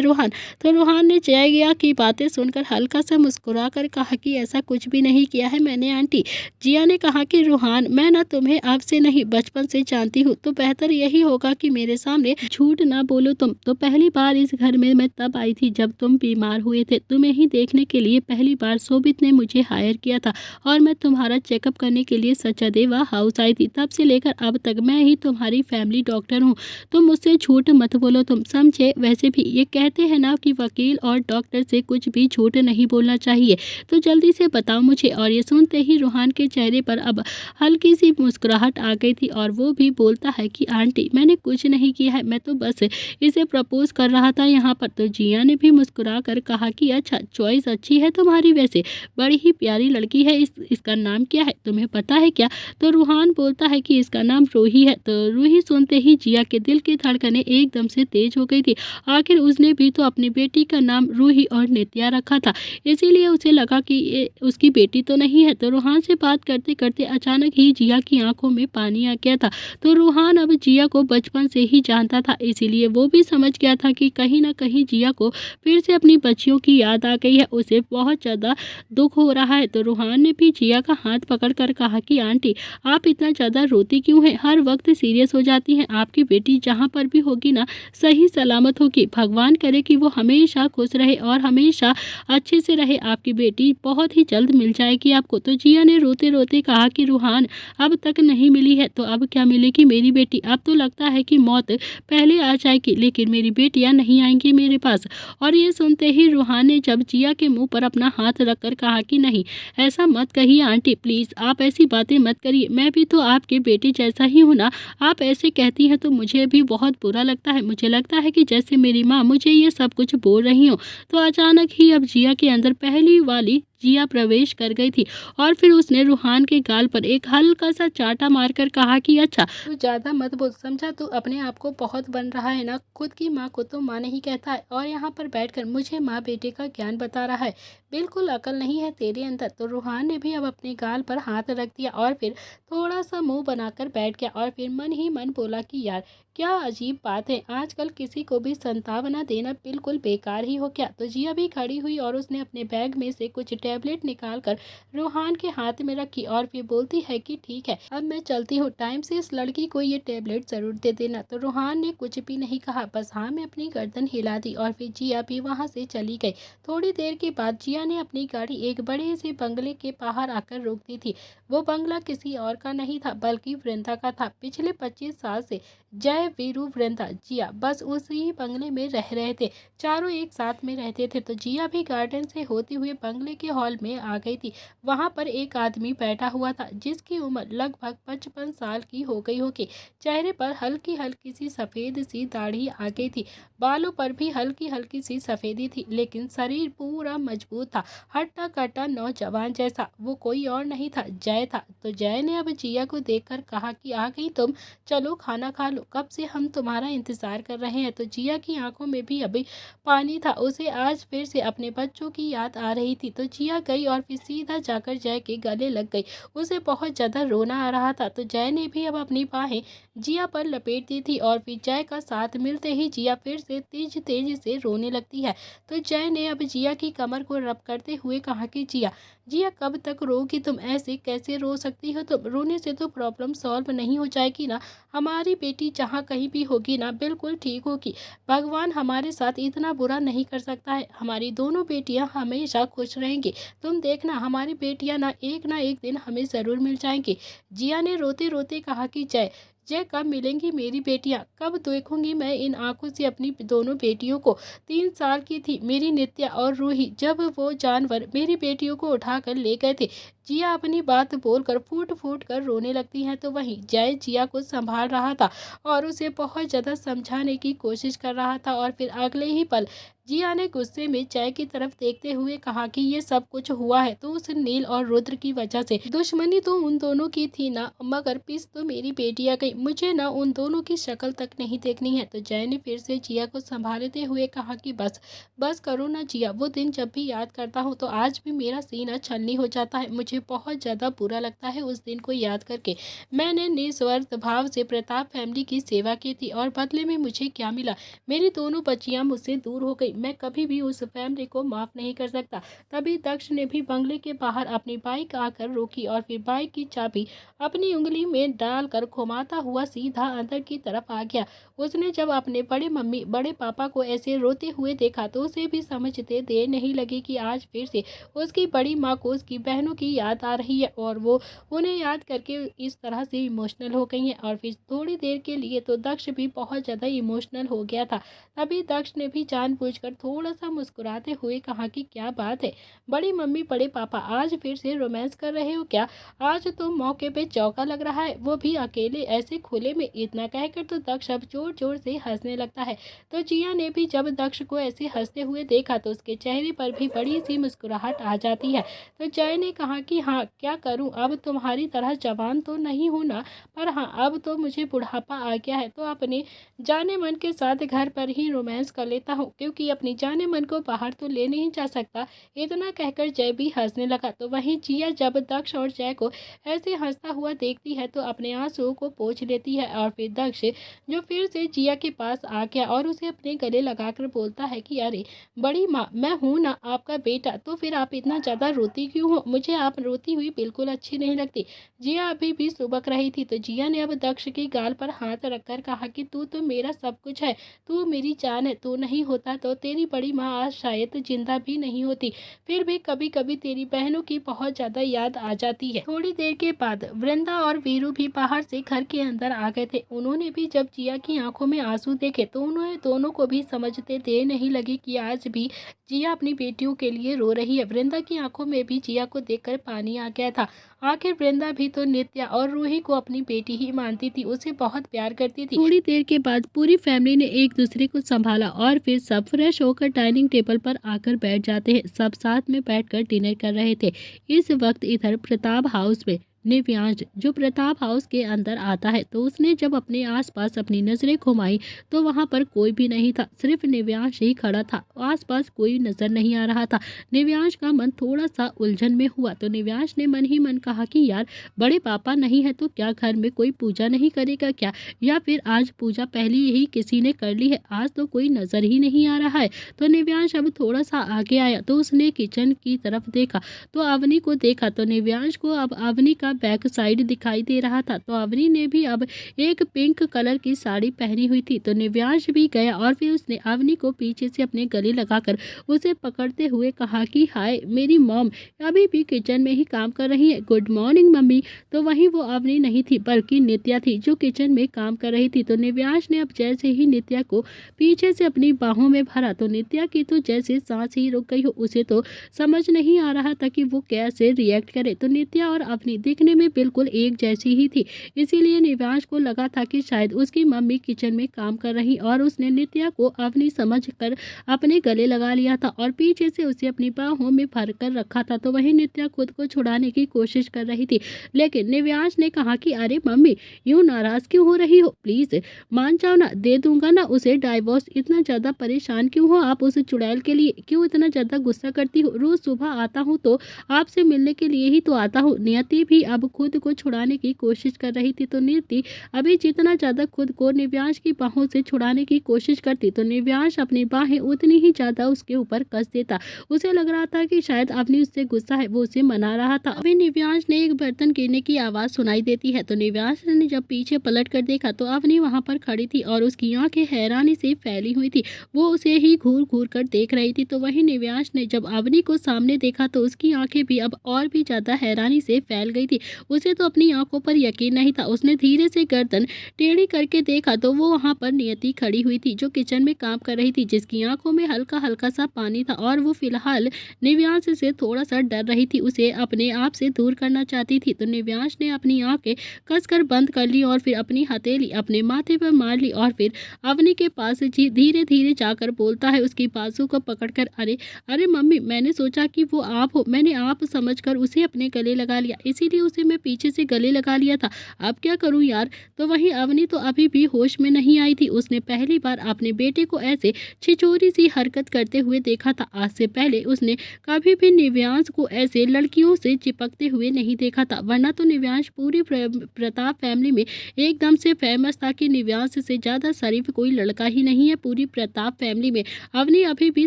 रूहान। तो रूहान ने जिया की बातें सुनकर हल्का सा मुस्कुरा कर कहा कि ऐसा कुछ भी नहीं किया है मैंने आंटी। जिया ने कहा कि रूहान, मैं ना तुम्हें अब से नहीं बचपन से जानती हूँ, तो बेहतर यही होगा कि मेरे सामने झूठ ना बोलो। तुम तो पहली बार इस घर में मैं तब आई थी जब तुम बीमार हुए थे। तुम्हें ही देखने के लिए पहली बार शोभित ने मुझे हायर किया था और मैं तुम्हारा चेकअप करने के लिए सचदेवा हाउस आई थी। तब से लेकर अब तक मैं ही तुम्हारी फैमिली डॉक्टर हूँ। तुम मुझसे झूठ मत बोलो, तुम समझे। वैसे भी ये कहते हैं ना कि वकील और डॉक्टर से कुछ भी झूठ नहीं बोलना चाहिए, तो जल्दी से बताओ मुझे। और ये सुनते ही रूहान के चेहरे पर अब हल्की सी मुस्कुराहट आ गई थी और वो भी बोलता है कि आंटी मैंने कुछ नहीं किया है, मैं तो बस इसे प्रपोज कर रहा था यहाँ पर। तो जिया ने भी मुस्कुरा कर कहा कि अच्छा, चॉइस अच्छी है तुम्हारी, वैसे बड़ी ही प्यारी लड़की है। इसका नाम क्या है तुम्हें पता है क्या? तो रूहान बोलता है कि इसका नाम रूही है। तो रूही सुनते ही जिया के दिल की धड़कनें एकदम से तेज हो गई थी। आखिर उसने भी तो अपनी बेटी का नाम रूही और नित्या रखा था, इसीलिए उसे लगा कि ये उसकी बेटी तो नहीं है। तो रूहान से बात करते करते अचानक ही जिया की आंखों में पानी आ गया था। तो रूहान अब जिया को बचपन से ही जानता था, इसीलिए वो भी समझ गया था कि कहीं ना कहीं जिया को फिर से अपनी बच्चियों की याद आ गई है, उसे बहुत ज़्यादा दुख हो रहा है। तो रूहान ने भी जिया का हाथ पकड़कर कहा कि आंटी आप इतना ज़्यादा रोती क्यों हैं, हर वक्त सीरियस हो जाती हैं। आपकी बेटी जहाँ पर भी होगी ना सही सलामत होगी, भगवान करे कि वो हमेशा खुश रहे और हमेशा अच्छे से रहे। आपकी बेटी बहुत ही जल्द मिल जाएगी आपको। तो जिया ने रोते रोते कहा कि रूहान अब तक नहीं मिली है तो अब क्या मिलेगी मेरी बेटी? अब तो लगता है कि मौत पहले आ जाएगी, लेकिन मेरी बेटियां नहीं आएंगी मेरे पास। और ये सुनते ही रूहान ने जब जिया के मुंह पर अपना हाथ रखकर कहा कि नहीं, ऐसा मत कहिए आंटी, प्लीज़ आप ऐसी बातें मत करिए। मैं भी तो आपके बेटी जैसा ही हूँ ना, आप ऐसे कहती हैं तो मुझे भी बहुत बुरा लगता है। मुझे लगता है कि जैसे मेरी माँ मुझे ये सब कुछ बोल रही हो। तो अचानक ही अब जिया के अंदर पहली वाली जिया प्रवेश कर गई थी और फिर उसने रूहान के गाल पर एक हल्का सा चाटा मारकर कहा कि अच्छा, तू ज़्यादा मत बोल, समझा? तू अपने आप को बहुत बन रहा है ना, खुद की माँ को तो माँ नहीं कहता है और यहाँ पर बैठकर मुझे माँ बेटे का ज्ञान बता रहा है। बिल्कुल अकल नहीं है तेरे अंदर। तो रूहान ने भी अब अपने गाल पर हाथ रख दिया और फिर थोड़ा सा मुंह बनाकर बैठ गया और फिर मन ही मन बोला कि यार क्या अजीब बात है, आजकल किसी को भी संतावना देना बिल्कुल बेकार ही हो क्या। तो जिया भी खड़ी हुई और उसने अपने बैग में से कुछ टैबलेट निकालकर रूहान के हाथ में रखी और फिर बोलती है कि ठीक है, अब मैं चलती हूँ, टाइम से इस लड़की को ये टैबलेट जरूर दे देना। तो रूहान ने कुछ भी नहीं कहा, बस हाँ में अपनी गर्दन हिला दी और फिर जिया भी वहाँ से चली गई। थोड़ी देर के बाद जिया ने अपनी गाड़ी एक बड़े से बंगले के बाहर आकर रोक दी थी। वो बंगला किसी और का नहीं था बल्कि वृंदा का था। पिछले 25 साल से जय वीरू वृंदा जिया बस उसी बंगले में रह रहे थे, चारों एक साथ में रहते थे। तो जिया भी गार्डन से होते हुए बंगले के हॉल में आ गई थी। वहां पर एक आदमी बैठा हुआ था जिसकी उम्र लगभग 55 साल की हो गई होगी। चेहरे पर हल्की हल्की सी सफेद सी दाढ़ी आ गई थी, बालों पर भी हल्की हल्की सी सफेदी थी, लेकिन शरीर पूरा मजबूत था, हट्टा कट्टा नौजवान जैसा। वो कोई और नहीं था, जय था। तो जय ने अब जिया को देखकर कहा कि आ गई तुम, चलो खाना खा लो, कब से हम तुम्हारा इंतजार कर रहे हैं। तो जिया की आंखों में भी अभी पानी था, उसे आज फिर से अपने बच्चों की याद आ रही थी। तो जिया गई और फिर सीधा जाकर जय के गले लग गई, उसे बहुत ज्यादा रोना आ रहा था। तो जय ने भी अब अपनी बाहें जिया पर लपेट दी थी और फिर जय का साथ मिलते ही जिया फिर से तेज तेज से रोने लगती है। तो जय ने अब जिया की कमर को रब करते हुए कहा कि जिया जिया कब तक रोगी तुम, ऐसे कैसे रो सकती हो तुम, रोने से तो प्रॉब्लम सॉल्व नहीं हो जाएगी ना। हमारी बेटी जहाँ कहीं भी होगी ना बिल्कुल ठीक होगी, भगवान हमारे साथ इतना बुरा नहीं कर सकता है, हमारी दोनों बेटियां हमेशा खुश रहेंगी। तुम देखना हमारी बेटियां ना एक दिन हमें ज़रूर मिल जाएंगी। जिया ने रोते रोते कहा कि जय जय कब मिलेंगी मेरी बेटियां, कब देखूंगी मैं इन आंखों से अपनी दोनों बेटियों को। 3 साल की थी मेरी नित्या और रूही जब वो जानवर मेरी बेटियों को उठाकर ले गए थे, जिया अपनी बात बोलकर फूट फूट कर रोने लगती है। तो वहीं जय जिया को संभाल रहा था और उसे बहुत ज़्यादा समझाने की कोशिश कर रहा था। और फिर अगले ही पल जिया ने गुस्से में जय की तरफ देखते हुए कहा कि ये सब कुछ हुआ है तो उस नील और रुद्र की वजह से। दुश्मनी तो उन दोनों की थी ना, मगर पिस तो मेरी बेटी आ गई। मुझे ना उन दोनों की शक्ल तक नहीं देखनी है। तो जय ने फिर से जिया को संभालते हुए कहा कि बस बस करो ना जिया, वो दिन जब भी याद करता हूँ तो आज भी मेरा सीना छलनी हो जाता है। मुझे बहुत ज़्यादा बुरा लगता है उस दिन को याद करके। मैंने निस्वार्थ भाव से प्रताप फैमिली की सेवा की थी और बदले में मुझे क्या मिला? मेरी दोनों बच्चियां मुझसे दूर हो गई। मैं कभी भी उस फैमिली को माफ़ नहीं कर सकता। तभी दक्ष ने भी बंगले के बाहर अपनी बाइक आकर रोकी और फिर बाइक की चाबी अपनी उंगली में डालकर घुमाता हुआ सीधा अंदर की तरफ आ गया। उसने जब अपने बड़े पापा को ऐसे रोते हुए देखा तो उसे भी समझते देर नहीं लगी कि आज फिर से उसकी बड़ी माँ को उसकी बहनों की याद आ रही है और वो उन्हें याद करके इस तरह से इमोशनल हो गई है। और फिर थोड़ी देर के लिए तो दक्ष भी बहुत ज़्यादा इमोशनल हो गया था। तभी दक्ष ने भी जानबूझकर थोड़ा सा मुस्कुराते हुए कहा कि क्या बात है बड़ी मम्मी बड़े पापा, आज फिर से रोमांस कर रहे हो क्या? आज तो मौके पे चौका लग रहा है, वो भी अकेले ऐसे खुले में। इतना कहकर तो दक्ष अब जोर जोर से हंसने लगता है। तो जिया ने भी जब दक्ष को ऐसे हंसते हुए देखा तो उसके चेहरे पर भी बड़ी सी मुस्कुराहट आ जाती है। तो जय ने कहा कि हाँ क्या करूँ, अब तुम्हारी तरह जवान तो नहीं हूँ ना, पर हाँ अब तो मुझे बुढ़ापा आ गया है तो अपने जाने मन के साथ घर पर ही रोमांस कर लेता हूँ, क्योंकि अपनी जाने मन को बाहर तो ले नहीं जा सकता। इतना कहकर जय भी हंसने लगा। तो वहीं जिया जब दक्ष और जय को ऐसे हंसता हुआ देखती है तो अपने आंसुओं को पोंछ लेती है। और फिर दक्ष जो फिर से जिया के पास आ गया और उसे अपने गले लगाकर बोलता है कि अरे बड़ी माँ, मैं हूँ ना आपका बेटा, तो फिर आप इतना ज़्यादा रोती क्यों हो? मुझे आप रोती हुई बिल्कुल अच्छी नहीं लगती। जिया अभी भी सुबक रही थी। तो जिया ने अब दक्ष की गाल पर हाथ रखकर कहा कि तू तो मेरा सब कुछ है, तू मेरी जान है। तू नहीं होता तो तेरी बड़ी माँ आज शायद जिंदा भी नहीं होती। फिर भी कभी कभी तेरी बहनों की बहुत ज़्यादा याद आ जाती है। थोड़ी देर के बाद वृंदा और वीरू भी बाहर से घर के अंदर आ गए थे। उन्होंने भी जब जिया की आंखों में आंसू देखे तो उन्होंने दोनों को भी समझते देर नहीं लगी कि आज भी जिया अपनी बेटियों के लिए रो रही है। वृंदा की आंखों में भी जिया को देखकर पानी आ गया था। आखिर वृंदा भी तो नित्या और रूही को अपनी बेटी ही मानती थी, उसे बहुत प्यार करती थी। थोड़ी देर के बाद पूरी फैमिली ने एक दूसरे को संभाला और फिर सब फ्रेश होकर डाइनिंग टेबल पर आकर बैठ जाते हैं। सब साथ में बैठकर डिनर कर रहे थे। इस वक्त इधर प्रताप हाउस में निव्यांश जो प्रताप हाउस के अंदर आता है तो उसने जब अपने आसपास अपनी नजरें घुमाई तो वहां पर कोई भी नहीं था, सिर्फ निव्यांश ही खड़ा था। आसपास कोई नजर नहीं आ रहा था। निव्यांश का मन थोड़ा सा उलझन में हुआ। तो निव्यांश ने मन ही मन कहा कि यार बड़े पापा नहीं है तो क्या घर में कोई पूजा नहीं करेगा क्या, या फिर आज पूजा पहले ही किसी ने कर ली है, आज तो कोई नजर ही नहीं आ रहा है। तो निव्यांश अब थोड़ा सा आगे आया तो उसने किचन की तरफ देखा तो अवनी को देखा। तो निव्यांश को अब अवनी का बैक साइड दिखाई दे रहा था। तो अवनी ने भी अब एक पिंक कलर की साड़ी पहनी हुई थी। तो निव्यांश भी गया और फिर उसने अवनी को पीछे से अपने गले लगाकर उसे पकड़ते हुए कहा कि हाय मेरी मॉम अभी भी किचन में ही काम कर रही है, गुड मॉर्निंग मम्मी। तो वहीं वो अवनी नहीं थी बल्कि नित्या थी जो किचन में काम कर रही थी। तो निव्यांश ने अब जैसे ही नित्या को पीछे से अपनी बाहों में भरा तो नित्या की तो जैसे सांस ही रुक गई हो। उसे तो समझ नहीं आ रहा था कि वो कैसे रिएक्ट करे। तो नित्या और अवनी दिखने में बिल्कुल एक जैसी ही थी, इसीलिए निव्यांश को लगा था कि शायद उसकी मम्मी किचन में काम कर रही और उसने नित्या को अवनी समझकर अपने गले लगा लिया था और पीछे से उसे अपनी बाहों में भर कर रखा था। तो वहीं नित्या खुद को छुड़ाने की कोशिश कर रही थी, लेकिन निव्यांश ने कहा कि अरे मम्मी यूं नाराज क्यों हो रही हो, प्लीज मान जाओ ना, दे दूंगा ना उसे डाइवोर्स। इतना ज्यादा परेशान क्यों हो आप उस चुड़ैल के लिए, क्यों इतना ज्यादा गुस्सा करती हो? रोज सुबह आता हूँ तो आपसे मिलने के लिए ही तो आता हूँ। नियति भी अब खुद को छुड़ाने की कोशिश कर रही थी। तो नियति अभी जितना ज्यादा खुद को निव्यांश की बाहों से छुड़ाने की कोशिश करती तो निव्यांश अपनी बाहें उतनी ही ज्यादा उसके ऊपर कस देता। उसे लग रहा था कि शायद अपनी उससे गुस्सा है, वो उसे मना रहा था। अभी निव्यांश ने एक बर्तन गिरने की आवाज सुनाई देती है। तो निव्यांश ने जब पीछे पलट कर देखा तो अवनी वहां पर खड़ी थी और उसकी आंखें हैरानी से फैली हुई थी, वो उसे ही घूर घूर कर देख रही थी। तो वहीं निव्यांश ने जब अवनी को सामने देखा तो उसकी आंखें भी अब और भी ज्यादा हैरानी से फैल गई थी। उसे तो अपनी आंखों पर यकीन नहीं था। उसने धीरे से गर्दन टेढ़ी करके देखा तो वो वहां पर नियति खड़ी हुई थी, जो किचन में काम कर रही थी, जिसकी आंखों में हल्का हल्का सा पानी था और वो फिलहाल निव्यांश से थोड़ा सा डर रही थी, उसे अपने आप से दूर करना चाहती थी। तो निव्यांश ने अपनी आंखें कसकर बंद कर ली और फिर अपनी हथेली अपने माथे पर मार ली और फिर अवनी के पास धीरे धीरे जाकर बोलता है, उसकी बाजू को पकड़कर, अरे अरे मम्मी, मैंने सोचा कि वो आप हो, मैंने आप समझकर उसे अपने गले लगा लिया, इसीलिए उसे मैं पीछे से गले लगा लिया था, अब क्या करूं यार। तो वहीं अवनी तो अभी भी होश में नहीं आई थी। उसने पहली बार अपने बेटे को ऐसे छिछोरी सी हरकत करते हुए देखा था। आज से पहले उसने कभी भी निव्यांश को ऐसे लड़कियों से चिपकते हुए नहीं देखा था, वरना तो निव्यांश पूरी प्रताप फैमिली में एकदम से फेमस था कि निव्यांश से ज्यादा शरीफ कोई लड़का ही नहीं है पूरी प्रताप फैमिली में। अवनी अभी भी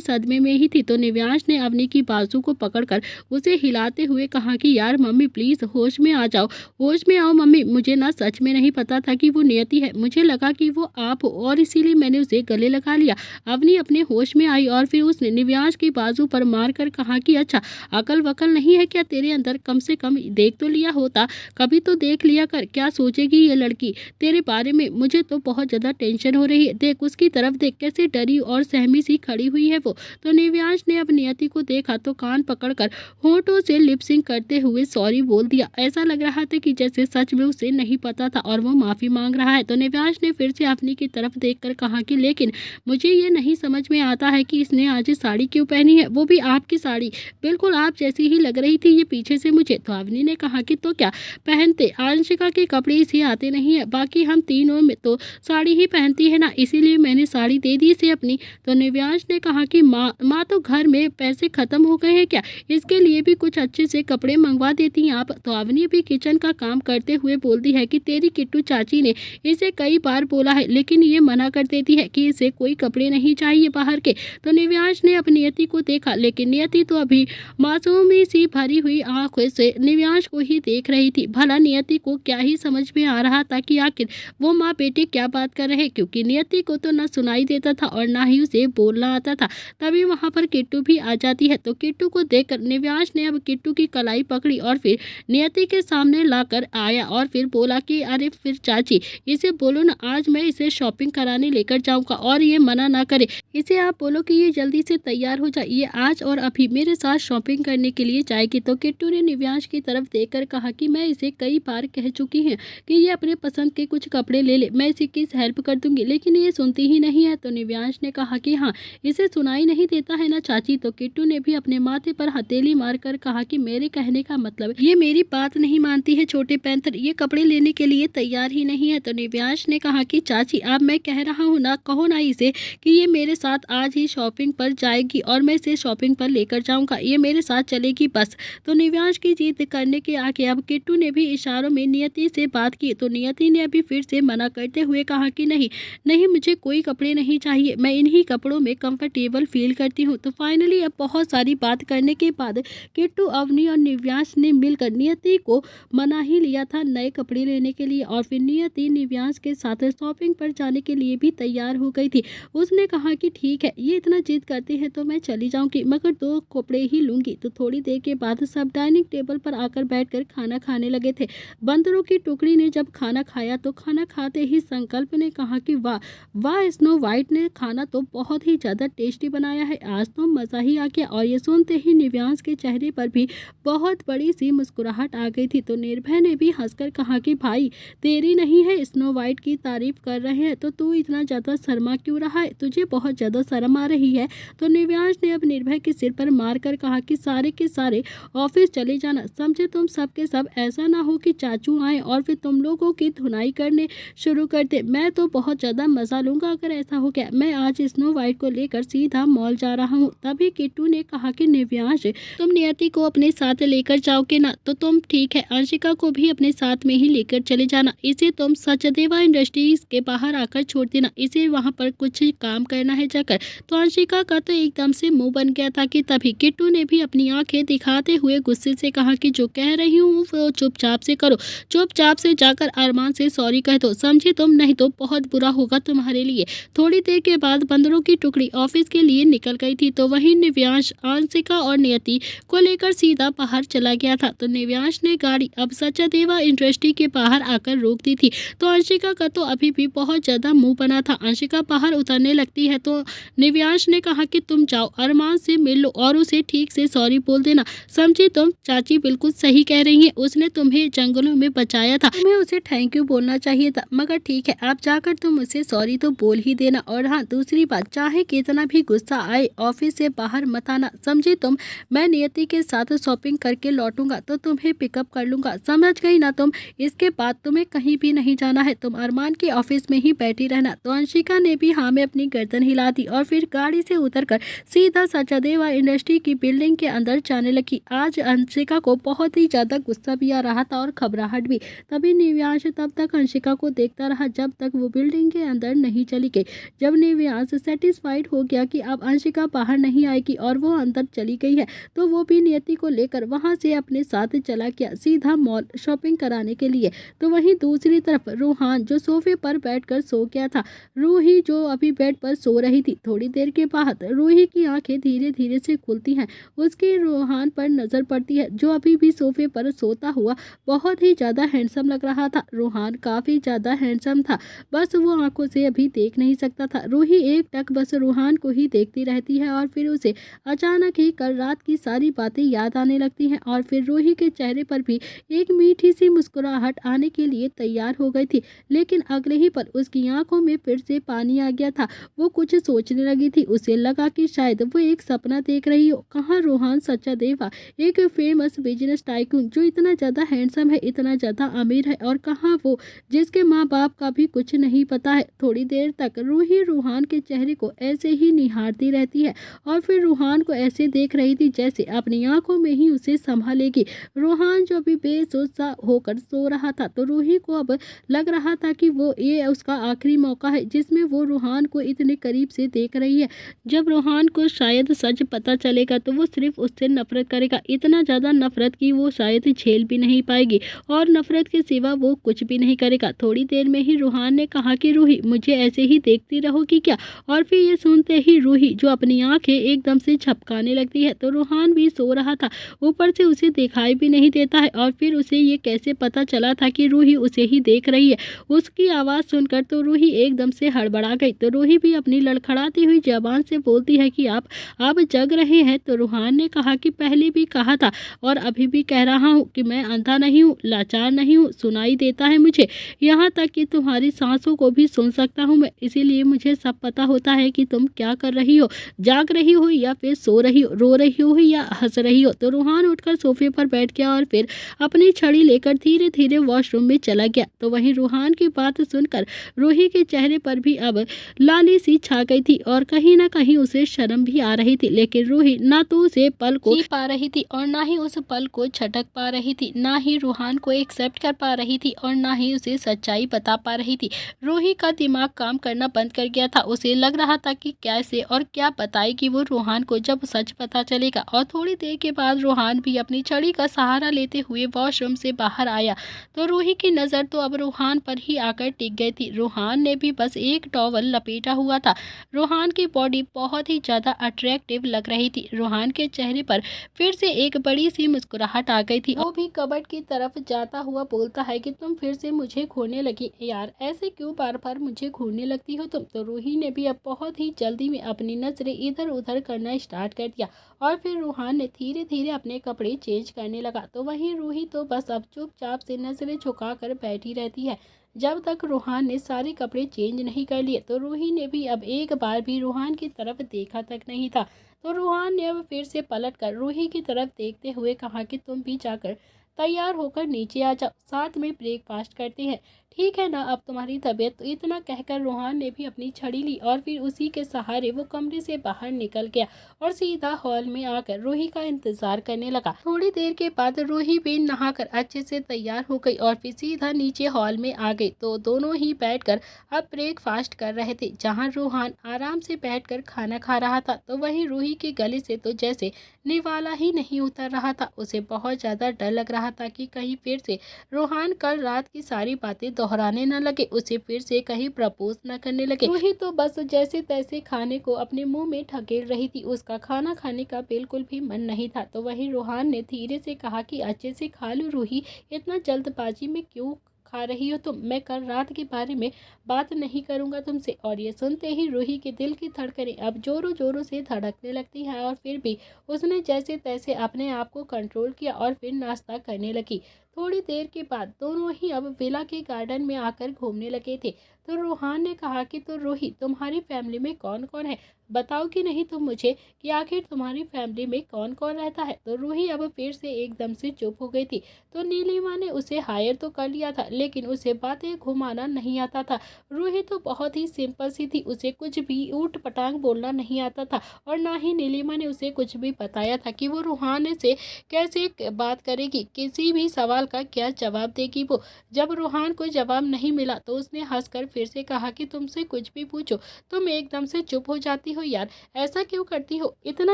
सदमे में ही थी। तो निव्यांश ने अवनी की बाजू को पकड़कर उसे हिलाते हुए कहा कि यार मम्मी प्लीज होश में आ जाओ, होश में आओ मम्मी, मुझे ना सच में नहीं पता था कि वो नियति है, मुझे लगा कि वो आप हो और इसीलिए मैंने उसे गले लगा लिया। अवनी अपने होश में आई और फिर उसने निव्यांश की बाजू पर मारकर कहा कि अच्छा, अकल वकल नहीं है क्या तेरे अंदर, कम से कम देख तो लिया होता, कभी तो देख लिया कर, क्या सोचेगी ये लड़की तेरे बारे में, मुझे तो बहुत ज्यादा टेंशन हो रही है, देख उसकी तरफ देख, कैसे डरी और सहमी सी खड़ी हुई है वो। तो निव्यांश ने अब नियति को देखा तो कान पकड़कर होठों से लिपसिंग करते हुए सॉरी बोल दिया। ऐसा लग रहा था कि जैसे सच में उसे नहीं पता था और वो माफी मांग रहा है। तो निव्यांश ने फिर से अवनी की तरफ देखकर कहा कि लेकिन मुझे ये नहीं समझ में आता है कि इसने आज साड़ी क्यों पहनी है, वो भी आपकी साड़ी, बिल्कुल आप जैसी ही लग रही थी ये पीछे से मुझे। तो अवनी ने कहा कि तो क्या पहनते, अंशिका के कपड़े इसे आते नहीं है, बाकी हम तीनों में तो साड़ी ही पहनती है ना, इसीलिए मैंने साड़ी दे दी इसे अपनी। तो निव्यांश ने कहा कि माँ तो घर में पैसे खत्म हो गए हैं क्या, इसके लिए भी कुछ अच्छे से कपड़े मंगवा देती हैं आप। तो अवनी भी किचन का काम करते हुए बोलती है कि तेरी किट्टू चाची ने इसे कई बार बोला है, लेकिन ये मना कर देती है कि इसे कोई कपड़े नहीं चाहिए बाहर के। तो निव्यांश ने अपनी नियति को देखा, लेकिन नियति तो अभी मासूमी सी भरी हुई आंखों से निव्यांश को ही देख रही थी। भला नियति को क्या ही समझ में आ रहा था कि आखिर वो माँ बेटे क्या बात कर रहे, क्योंकि नियति को तो न सुनाई देता था और ना ही उसे बोलना आता था। तभी वहां पर किट्टू भी आ जाती है। तो किट्टू को देखकर निव्यांश ने अब किट्टू की कलाई पकड़ी और फिर नियति के सामने लाकर आया और फिर बोला कि अरे फिर चाची, इसे बोलो ना आज मैं इसे शॉपिंग कराने लेकर जाऊंगा और ये मना ना करे, इसे आप बोलो कि ये जल्दी से तैयार हो जाए, ये आज और अभी मेरे साथ शॉपिंग करने के लिए जाएगी। तो किट्टू ने निव्यांश की तरफ देखकर कहा कि मैं इसे कई बार कह चुकी हूँ कि ये अपने पसंद के कुछ कपड़े ले ले, मैं इसे किस हेल्प कर दूंगी, लेकिन ये सुनती ही नहीं है। तो निव्यांश ने कहा कि हाँ, इसे सुनाई नहीं देता है ना चाची। तो किट्टू ने भी अपने माथे पर हथेली मारकर कहा कि मेरे कहने का मतलब ये मेरी बात नहीं मानती है छोटे पैंथर, ये कपड़े लेने के लिए तैयार ही नहीं है। तो निव्यांश ने कहा कि चाची अब मैं कह रहा हूँ ना, कहो ना इसे कि ये मेरे साथ आज ही शॉपिंग पर जाएगी और मैं इसे शॉपिंग पर लेकर जाऊंगा, ये मेरे साथ चलेगी बस। तो निव्यांश की जिद करने के आगे अब किट्टू ने भी इशारों में नियति से बात की। तो नियति ने अभी फिर से मना करते हुए कहा कि नहीं नहीं, मुझे कोई कपड़े नहीं चाहिए, मैं इन्हीं कपड़ों में कंफर्टेबल फील करती हूँ। तो फाइनली अब बहुत सारी बात करने के बाद किट्टू, अवनी और निव्यांश ने मिलकर नियति को मना ही लिया था नए कपड़े लेने के लिए और फिर नियति निव्यांश के साथ शॉपिंग पर जाने के लिए भी तैयार हो गई थी। उसने कहा कि ठीक है, ये इतना जिद करती है तो मैं चली जाऊंगी, मगर 2 कपड़े ही लूंगी। तो थोड़ी देर के बाद सब डाइनिंग टेबल पर आकर बैठकर खाना खाने लगे थे। बंदरों की टुकड़ी ने जब खाना खाया तो खाना खाते ही संकल्प ने कहा कि वाह वाह, स्नो वाइट ने खाना तो बहुत ही ज्यादा टेस्टी बनाया है, आज तो मजा ही आ गया। और ये सुनते ही निव्यांश के चेहरे पर भी बहुत बड़ी सी मुस्कुराहट आ गई थी। तो निर्भय ने भी हंसकर कहा कि भाई तेरी नहीं है, स्नो वाइट की तारीफ कर रहे हैं तो तू इतना ज्यादा शर्मा क्यों रहा है, तुझे बहुत ज्यादा शर्म आ रही है। तो निव्यांश ने अब निर्भय के सिर पर मारकर कहा कि सारे के सारे ऑफिस चले जाना, समझे तुम सब के सब, ऐसा ना हो कि चाचू आए और फिर तुम लोगों की धुनाई करने शुरू कर दे। मैं तो बहुत ज्यादा मजा लूंगा अगर ऐसा हो गया। मैं आज स्नो वाइट को लेकर सीधा मॉल जा रहा हूँ। तभी किट्टू ने कहा कि निव्यांश तुम नियति को अपने साथ लेकर जाओगे ना, तो तुम ठीक है, अंशिका को भी अपने साथ में ही लेकर चले जाना, इसे तुम सचदेवा इंडस्ट्रीज के बाहर आकर छोड़ देना, इसे वहाँ पर कुछ काम करना है जाकर। तो अंशिका का तो एकदम से मुंह बन गया था कि तभी किट्टू ने भी अपनी आंखें दिखाते हुए गुस्से से कहा कि जो कह रही हूँ वो चुपचाप से करो, चुपचाप से जाकर अरमान से सॉरी कह दो, समझी तुम, नहीं तो बहुत बुरा होगा तुम्हारे लिए। थोड़ी देर के बाद बंदरों की टुकड़ी ऑफिस के लिए निकल गई थी। तो वहीं निव्यांश अंशिका और नियति को लेकर सीधा बाहर चला गया था। तो निव्यांश निव्यांश ने गाड़ी अब सचादेवा इंडस्ट्री के बाहर आकर रोक दी थी। तो अंशिका का तो अभी भी बहुत ज्यादा मुंह बना था। अंशिका बाहर उतरने लगती है तो निव्यांश ने कहा कि तुम जाओ अरमान से मिल लो और उसे ठीक से सॉरी बोल देना। समझी तुम? चाची बिल्कुल सही कह रही है, उसने तुम्हें जंगलों में बचाया था, तुम्हें उसे थैंक यू बोलना चाहिए था। मगर ठीक है, आप जाकर तुम उसे सॉरी तो बोल ही देना। और हाँ, दूसरी बात, चाहे कितना भी गुस्सा आए ऑफिस से बाहर मत आना, समझी तुम? मैं नियति के साथ शॉपिंग करके लौटूंगा तो तुम्हें पिकअप कर लूंगा, समझ गई ना तुम? इसके बाद तुम्हें कहीं भी नहीं जाना है, तुम अरमान के ऑफिस में ही बैठी रहना। तो अंशिका ने भी हाँ में अपनी गर्दन हिला दी और फिर गाड़ी से उतरकर सीधा सचादेवा इंडस्ट्री की बिल्डिंग के अंदर जाने लगी। आज अंशिका को बहुत ही ज्यादा गुस्सा भी आ रहा था और घबराहट भी। तभी निव्यांश तब तक अंशिका को देखता रहा जब तक वो बिल्डिंग के अंदर नहीं चली गई। जब निव्यांश सेटिस्फाइड हो गया कि अब अंशिका बाहर नहीं आएगी और वो अंदर चली गई है, तो वो भी नियति को लेकर वहां से अपने साथ चला गया सीधा मॉल शॉपिंग कराने के लिए। तो वहीं दूसरी तरफ रूहान जो सोफे पर बैठकर सो गया था, रूही जो अभी बेड पर सो रही थी। थोड़ी देर के बाद रूही की आंखें धीरे धीरे से खुलती हैं। उसकी रूहान पर नजर पड़ती है जो अभी भी सोफे पर सोता हुआ बहुत ही ज्यादा हैंडसम लग रहा था। रूहान काफी ज्यादा हैंडसम था, बस वो आंखों से अभी देख नहीं सकता था। रूही एक टक बस रूहान को ही देखती रहती है और फिर उसे अचानक ही कल रात की सारी बातें याद आने लगती हैं और फिर रूही के चेहरे पर भी एक मीठी सी मुस्कुराहट आने के लिए तैयार हो गई थी। लेकिन अगले ही पल उसकी आंखों में फिर से पानी आ गया था। वो कुछ सोचने लगी थी, उसे लगा कि शायद वो एक सपना देख रही हो। कहाँ रूहान सचादेवा, एक फेमस बिजनेस टाइकून जो इतना ज्यादा हैंडसम है, इतना ज्यादा अमीर है, और कहाँ वो जिसके माँ बाप का भी कुछ नहीं पता है। थोड़ी देर तक रूही रूहान के चेहरे को ऐसे ही निहारती रहती है और फिर रूहान को ऐसे देख रही थी जैसे अपनी आंखों में ही उसे संभालेगी। रूहान जो अभी बेसोच सा होकर सो रहा था, तो रूही को अब लग रहा था कि वो ये उसका आखिरी मौका है जिसमें वो रूहान को इतने करीब से देख रही है। जब रूहान को शायद सच पता चलेगा तो वो सिर्फ उससे नफरत करेगा, इतना ज़्यादा नफरत कि वो शायद झेल भी नहीं पाएगी और नफरत के सिवा वो कुछ भी नहीं करेगा। थोड़ी देर में ही रूहान ने कहा कि रूही मुझे ऐसे ही देखती रहोगी क्या? और फिर ये सुनते ही रूही जो अपनी आंखें एकदम से झपकाने लगती है। तो रूहान भी सो रहा था, ऊपर से उसे दिखाई भी नहीं देता है और फिर उसे ये कैसे पता चला था कि रूही उसे ही देख रही है? उसकी आवाज़ सुनकर तो रूही एकदम से हड़बड़ा गई। तो रूही भी अपनी लड़खड़ाती हुई जबान से बोलती है कि आप जग रहे हैं? तो रूहान ने कहा कि पहले भी कहा था और अभी भी कह रहा हूँ कि मैं अंधा नहीं हूँ, लाचार नहीं हूँ, सुनाई देता है मुझे, यहाँ तक कि तुम्हारी सांसों को भी सुन सकता हूँ मैं, इसीलिए मुझे सब पता होता है कि तुम क्या कर रही हो, जाग रही हो या फिर सो रही हो, रो रही हो या हंस रही हो। तो रूहान उठकर सोफे पर बैठ गया और फिर अपनी छड़ी लेकर धीरे धीरे वॉशरूम में चला गया। तो वहीं रूहान की बात सुनकर रूही के चेहरे पर भी अब लाली सी छा गई थी और कहीं ना कहीं उसे शर्म भी आ रही थी। लेकिन रूही ना तो उसे पल को पा रही थी और ना ही उस पल को छटक पा रही थी, ना ही रूहान को एक्सेप्ट कर पा रही थी और ना ही उसे सच्चाई बता पा रही थी। रूही का दिमाग काम करना बंद कर गया था। उसे लग रहा था कि कैसे और क्या बताएगी वो रूहान को जब सच पता चलेगा। और थोड़ी देर के बाद रूहान भी अपनी छड़ी का सहारा लेते हुए वॉशरूम से बाहर आया। तो रूही की नज़र तो अब रूहान पर ही आकर टिक गई थी। रूहान ने भी बस एक टॉवल लपेटा हुआ था। रूहान की बॉडी बहुत ही ज़्यादा अट्रैक्टिव लग रही थी। रूहान के चेहरे पर फिर से एक बड़ी सी मुस्कुराहट आ गई थी। वो भी कबर्ड की तरफ जाता हुआ बोलता है कि तुम फिर से मुझे घूरने लगी यार, ऐसे क्यों बार बार मुझे घूरने लगती हो तुम? तो रूही ने भी अब बहुत ही जल्दी में अपनी नजरें इधर उधर करना स्टार्ट कर दिया और फिर रूहान ने धीरे धीरे अपने कपड़े चेंज करने लगा। तो वहीं रूही तो बस अब चुपचाप से नजरें झुका कर बैठी रहती है जब तक रूहान ने सारे कपड़े चेंज नहीं कर लिए। तो रूही ने भी अब एक बार भी रूहान की तरफ देखा तक नहीं था। तो रूहान ने अब फिर से पलट कर रूही की तरफ देखते हुए कहा कि तुम भी जाकर तैयार होकर नीचे आ जाओ, साथ में ब्रेकफास्ट करते हैं, ठीक है ना अब तुम्हारी तबीयत? तो इतना कहकर रूहान ने भी अपनी छड़ी ली और फिर उसी के सहारे वो कमरे से बाहर निकल गया और सीधा हॉल में आकर रूही का इंतजार करने लगा। थोड़ी देर के बाद रूही भी नहाकर अच्छे से तैयार हो गई और फिर सीधा नीचे हॉल में आ गई। तो दोनों ही बैठकर अब ब्रेकफास्ट कर रहे थे। जहाँ रूहान आराम से बैठकर खाना खा रहा था, तो वहीं रूही के गले से तो जैसे निवाला ही नहीं उतर रहा था। उसे बहुत ज्यादा डर लग रहा था कि कहीं फिर से रूहान कल रात की सारी बातें दोहराने न लगे, उसे फिर से कहीं प्रपोज न करने लगे। रूही तो बस जैसे तैसे खाने को अपने मुंह में ढकेल रही थी, उसका खाना खाने का बिल्कुल भी मन नहीं था। तो वहीं रूहान ने धीरे से कहा कि अच्छे से खा लो रूही, इतना जल्दबाजी में क्यों खा रही हो तुम? मैं कल रात के बारे में बात नहीं करूंगा तुमसे। और ये सुनते ही रूही के दिल की धड़कनें अब जोरों जोरों से धड़कने लगती है और फिर भी उसने जैसे तैसे अपने आप को कंट्रोल किया और फिर नाश्ता करने लगी। थोड़ी देर के बाद दोनों ही अब विला के गार्डन में आकर घूमने लगे थे। तो रूहान ने कहा कि तो रूही, तुम्हारी फैमिली में कौन कौन है? बताओ कि नहीं तुम मुझे कि आखिर तुम्हारी फैमिली में कौन कौन रहता है? तो रूही अब फिर से एकदम से चुप हो गई थी। तो नीलिमा ने उसे हायर तो कर लिया था, लेकिन उसे बातें घुमाना नहीं आता था। रूही तो बहुत ही सिंपल सी थी, उसे कुछ भी ऊट पटांग बोलना नहीं आता था और ना ही नीलिमा ने उसे कुछ भी बताया था कि वो रूहान से कैसे बात करेगी, किसी भी सवाल का क्या जवाब देगी वो। जब रूहान को जवाब नहीं मिला तो उसने हंसकर फिर से कहा कि तुमसे कुछ भी पूछो तुम एकदम से चुप हो जाती हो यार, ऐसा क्यों करती हो? इतना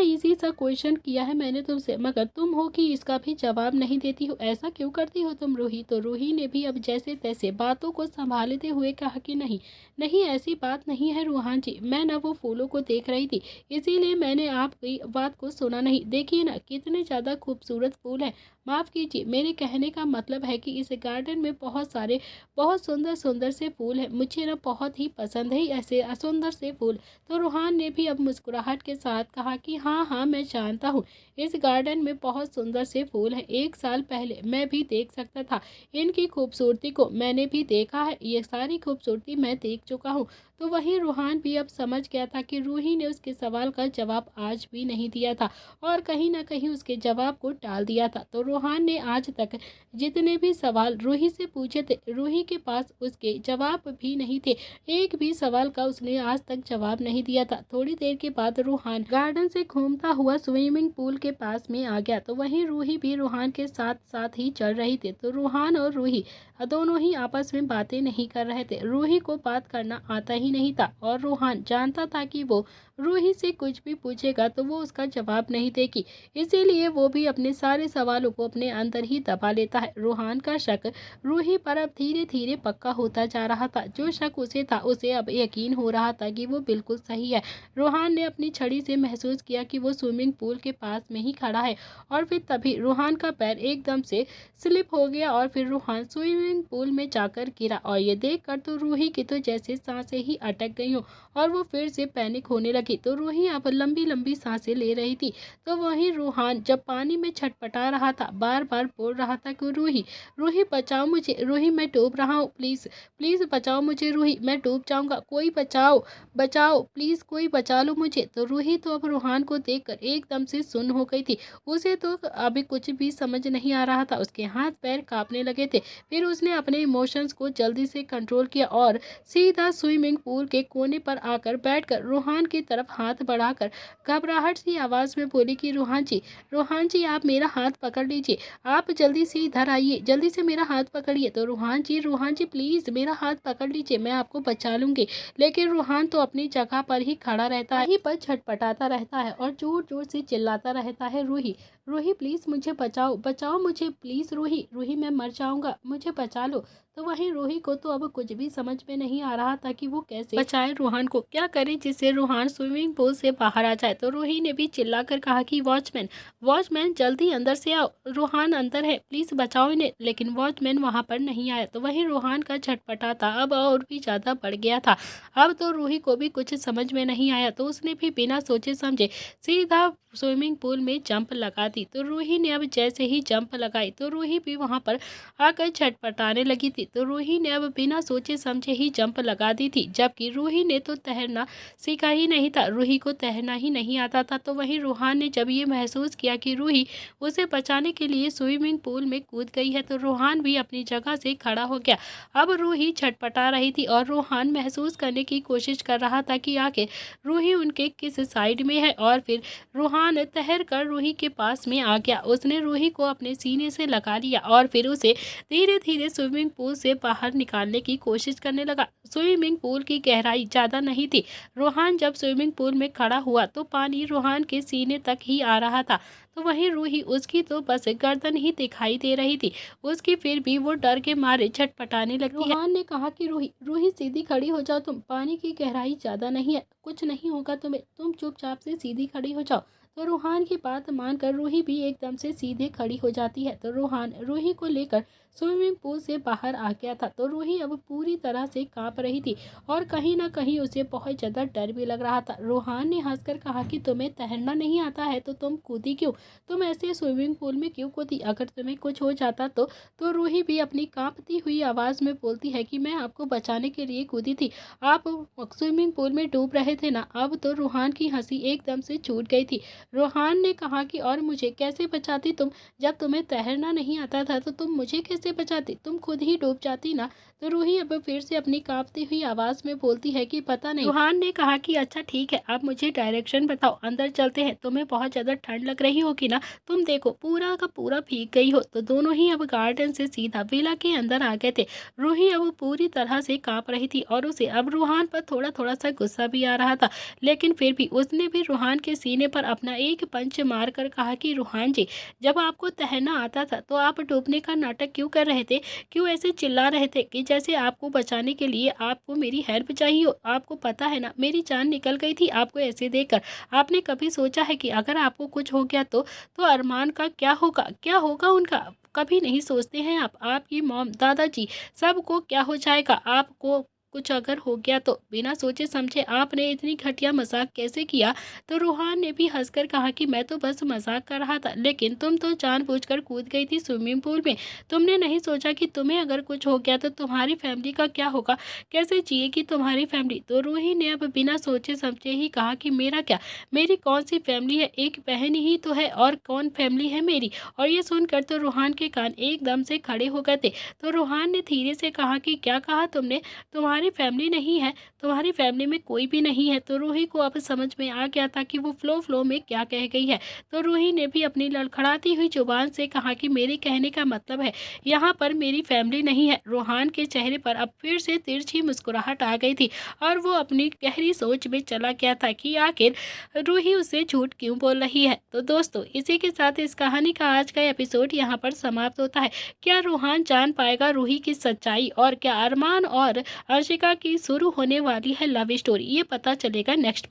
इजी सा क्वेश्चन किया है मैंने तुमसे, मगर तुम हो कि इसका भी जवाब नहीं देती हो, ऐसा क्यों करती हो तुम रूही? तो रूही ने भी अब जैसे तैसे बातों को संभालते हुए कहा कि नहीं नहीं, ऐसी बात नहीं है रूहान जी, मैं ना वो फूलों को देख रही थी, इसीलिए मैंने आपकी बात को सुना नहीं। देखिए ना कितने ज़्यादा खूबसूरत फूल है, माफ़ कीजिए, मेरे कहने का मतलब है कि इस गार्डन में बहुत सारे बहुत सुंदर सुंदर से फूल हैं, मुझे ना बहुत ही पसंद है ऐसे सुंदर से फूल। तो रूहान ने भी अब मुस्कुराहट के साथ कहा कि हाँ हाँ मैं जानता हूँ, इस गार्डन में बहुत सुंदर से फूल हैं, 1 साल पहले मैं भी देख सकता था, इनकी खूबसूरती को मैंने भी देखा है, ये सारी खूबसूरती मैं देख चुका हूँ। तो वहीं रूहान भी अब समझ गया था कि रूही ने उसके सवाल का जवाब आज भी नहीं दिया था और कहीं ना कहीं उसके जवाब को टाल दिया था। तो रूहान ने आज तक जितने भी सवाल रूही से पूछे थे, रूही के पास उसके जवाब भी नहीं थे, एक भी सवाल का उसने आज तक जवाब नहीं दिया था। थोड़ी देर के बाद रूहान गार्डन से घूमता हुआ स्विमिंग पूल के पास में आ गया। तो वहीं रूही भी रूहान के साथ साथ ही चल रही थी। तो रूहान और रूही दोनों ही आपस में बातें नहीं कर रहे थे, रूही को बात करना आता ही नहीं था और रूहान जानता था कि वो रूही से कुछ भी पूछेगा तो वो उसका जवाब नहीं देगी, इसीलिए वो भी अपने सारे सवालों को अपने अंदर ही दबा लेता है। रूहान का शक रूही पर अब धीरे धीरे पक्का होता जा रहा था, जो शक उसे था उसे अब यकीन हो रहा था कि वो बिल्कुल सही है। रूहान ने अपनी छड़ी से महसूस किया कि वो स्विमिंग पूल के पास में ही खड़ा है और फिर तभी रूहान का पैर एकदम से स्लिप हो गया और फिर रूहान स्विमिंग पूल में जाकर गिरा। और ये देखकर तो रूही की तो जैसे सांसें ही अटक गई हो और वो फिर से पैनिक होने लगी। तो रूही अब लंबी लंबी सांसें ले रही थी। तो वहीं रूहान जब पानी में छटपटा रहा था, बार बार बोल रहा था कि रूही रूही बचाओ मुझे, रूही मैं डूब रहा हूँ, प्लीज़ प्लीज़ बचाओ मुझे, रूही मैं डूब जाऊँगा, कोई बचाओ बचाओ प्लीज़, कोई बचा लो मुझे। तो रूही तो अब रूहान को देखकर एकदम से सुन्न हो गई थी, उसे तो अभी कुछ भी समझ नहीं आ रहा था, उसके हाथ पैर कांपने लगे थे। फिर उसने अपने इमोशंस को जल्दी से कंट्रोल किया और सीधा स्विमिंग पूल के कोने पर आकर बैठकर रूहान की तरफ हाथ बढ़ाकर घबराहट सी आवाज़ में बोली कि रूहान जी आप मेरा हाथ पकड़ लीजिए, आप जल्दी से इधर आइए, जल्दी से मेरा हाथ पकड़िए। तो रूहान जी प्लीज़ मेरा हाथ पकड़ लीजिए, मैं आपको बचा लूँगी। लेकिन रूहान तो अपनी जगह पर ही खड़ा रहता है, वहीं पर छटपटाता रहता है और जोर जोर से चिल्लाता रहता है, रूही रूही प्लीज़ मुझे बचाओ बचाओ मुझे प्लीज़, रूही रूही मैं मर जाऊँगा, मुझे बचा लो। तो वहीं रूही को तो अब कुछ भी समझ में नहीं आ रहा था कि वो कैसे बचाए रूहान को, क्या करे जिससे रूहान स्विमिंग पूल से बाहर आ जाए। तो रूही ने भी चिल्लाकर कहा कि वॉचमैन वॉचमैन जल्दी अंदर से आओ, रूहान अंदर है, प्लीज़ बचाओ इन्हें। लेकिन वॉचमैन वहाँ पर नहीं आया। तो वहीं रूहान का छटपटाता अब और भी ज़्यादा बढ़ गया था। अब तो रूही को भी कुछ समझ में नहीं आया, तो उसने भी बिना सोचे समझे सीधा स्विमिंग पूल में जंप लगा दी। तो रूही ने अब जैसे ही जंप लगाई तो रूही भी वहाँ पर आकर छटपटाने लगी थी। तो रूही ने अब बिना सोचे समझे ही जंप लगा दी थी, जबकि रूही ने तो तैरना सीखा ही नहीं था, रूही को तैरना ही नहीं आता था। तो वहीं रूहान ने जब ये महसूस किया कि रूही उसे बचाने के लिए स्विमिंग पूल में कूद गई है, तो रूहान भी अपनी जगह से खड़ा हो गया। अब रूही छटपटा रही थी और रूहान महसूस करने की कोशिश कर रहा था कि आखिर रूही उनके किस साइड में है। और फिर रूहान तैर कर रूही के पास में आ गया, उसने रूही को अपने सीने से लगा लिया और फिर उसे धीरे धीरे स्विमिंग पूल पूल से बाहर निकालने की कोशिश करने लगा। स्विमिंग पूल की गहराई ज़्यादा नहीं थी। रोहान जब स्विमिंग पूल में खड़ा हुआ तो पानी रोहान के सीने तक ही आ रहा था, तो वहीं रूही उसकी तो बस गर्दन ही दिखाई दे रही थी। उसकी फिर भी वो डर के मारे छटपटाने लगी। रोहान ने कहा कि रूही रूही सीधी खड़ी हो जाओ, तुम पानी की गहराई ज़्यादा नहीं है, कुछ नहीं होगा तुम्हें, तुम चुपचाप से सीधी खड़ी हो जाओ। तो रोहान की बात मानकर रूही भी एकदम से सीधे खड़ी हो जाती है। तो रोहान रूही को लेकर स्विमिंग पूल से बाहर आ गया था। तो रूही अब पूरी तरह से कांप रही थी और कहीं ना कहीं उसे बहुत ज़्यादा डर भी लग रहा था। रोहान ने हंसकर कहा कि तुम्हें तैरना नहीं आता है तो तुम कूदी क्यों, तुम ऐसे स्विमिंग पूल में क्यों कूदी, अगर तुम्हें कुछ हो जाता तो रूही भी अपनी कांपती हुई आवाज़ में बोलती है कि मैं आपको बचाने के लिए कूदी थी, आप स्विमिंग पूल में डूब रहे थे ना। अब तो रोहान की हंसी एकदम से छूट गई थी। रोहान ने कहा कि और मुझे कैसे बचाती तुम, जब तुम्हें तैरना नहीं आता था तो तुम मुझे कैसे बचाती, तुम खुद ही डूब जाती ना। तो रूही अब फिर से अपनी कांपती हुई आवाज़ में बोलती है कि पता नहीं। रोहान ने कहा कि अच्छा ठीक है, आप मुझे डायरेक्शन बताओ, अंदर चलते हैं, तुम्हें बहुत ज़्यादा ठंड लग रही होगी ना, तुम देखो पूरा का पूरा भीग गई हो। तो दोनों ही अब गार्डन से सीधा विला के अंदर आ गए थे। रूही अब पूरी तरह से कांप रही थी और उसे अब रूहान पर थोड़ा थोड़ा सा गुस्सा भी आ रहा था, लेकिन फिर भी उसने भी रूहान के सीने पर अपना एक पंच मार कर कहा कि रूहान जी, जब आपको तैरना आता था तो आप डूबने का नाटक क्यों कर रहे थे, क्यों ऐसे चिल्ला रहे थे कि जैसे आपको बचाने के लिए आपको मेरी हेल्प चाहिए हो। आपको पता है ना मेरी जान निकल गई थी आपको ऐसे देखकर। आपने कभी सोचा है कि अगर आपको कुछ हो गया तो अरमान का क्या होगा, क्या होगा उनका, कभी नहीं सोचते हैं आप। आपकी मॉम, दादाजी, सबको क्या हो जाएगा, आपको कुछ अगर हो गया तो बिना सोचे समझे आपने इतनी घटिया मजाक कैसे किया। तो रूहान ने भी हंसकर कहा कि मैं तो बस मजाक कर रहा था, लेकिन तुम तो जानबूझकर कूद गई थी स्विमिंग पूल में। तुमने नहीं सोचा कि तुम्हें अगर कुछ हो गया तो तुम्हारी फैमिली का क्या होगा, कैसे जिएगी तुम्हारी फैमिली। तो रूही ने अब बिना सोचे समझे ही कहा कि मेरा क्या, मेरी कौन सी फैमिली है, एक बहन ही तो है और कौन फैमिली है मेरी। और ये सुनकर तो रूहान के कान एकदम से खड़े हो गए थे। तो रूहान ने धीरे से कहा कि क्या कहा तुमने, तुम्हारी फैमिली नहीं है, तुम्हारी फैमिली में कोई भी नहीं है। तो रूही को अब समझ में आ गया था कि वो फ्लो में क्या कह गई है। तो रूही ने भी अपनी लड़खड़ाती हुई जुबान से कहा कि मेरे कहने का मतलब है यहाँ पर मेरी फैमिली नहीं है। रूहान के चेहरे पर अब फिर से तिरछी मुस्कुराहट आ गई थी और वो अपनी गहरी सोच में चला गया था कि आखिर रूही उसे झूठ क्यों बोल रही है। तो दोस्तों इसी के साथ इस कहानी का आज का एपिसोड यहाँ पर समाप्त होता है। क्या रूहान जान पाएगा रूही की सच्चाई, और क्या अरमान और अर्शिका की शुरू होने वाली है लव स्टोरी, ये पता चलेगा नेक्स्ट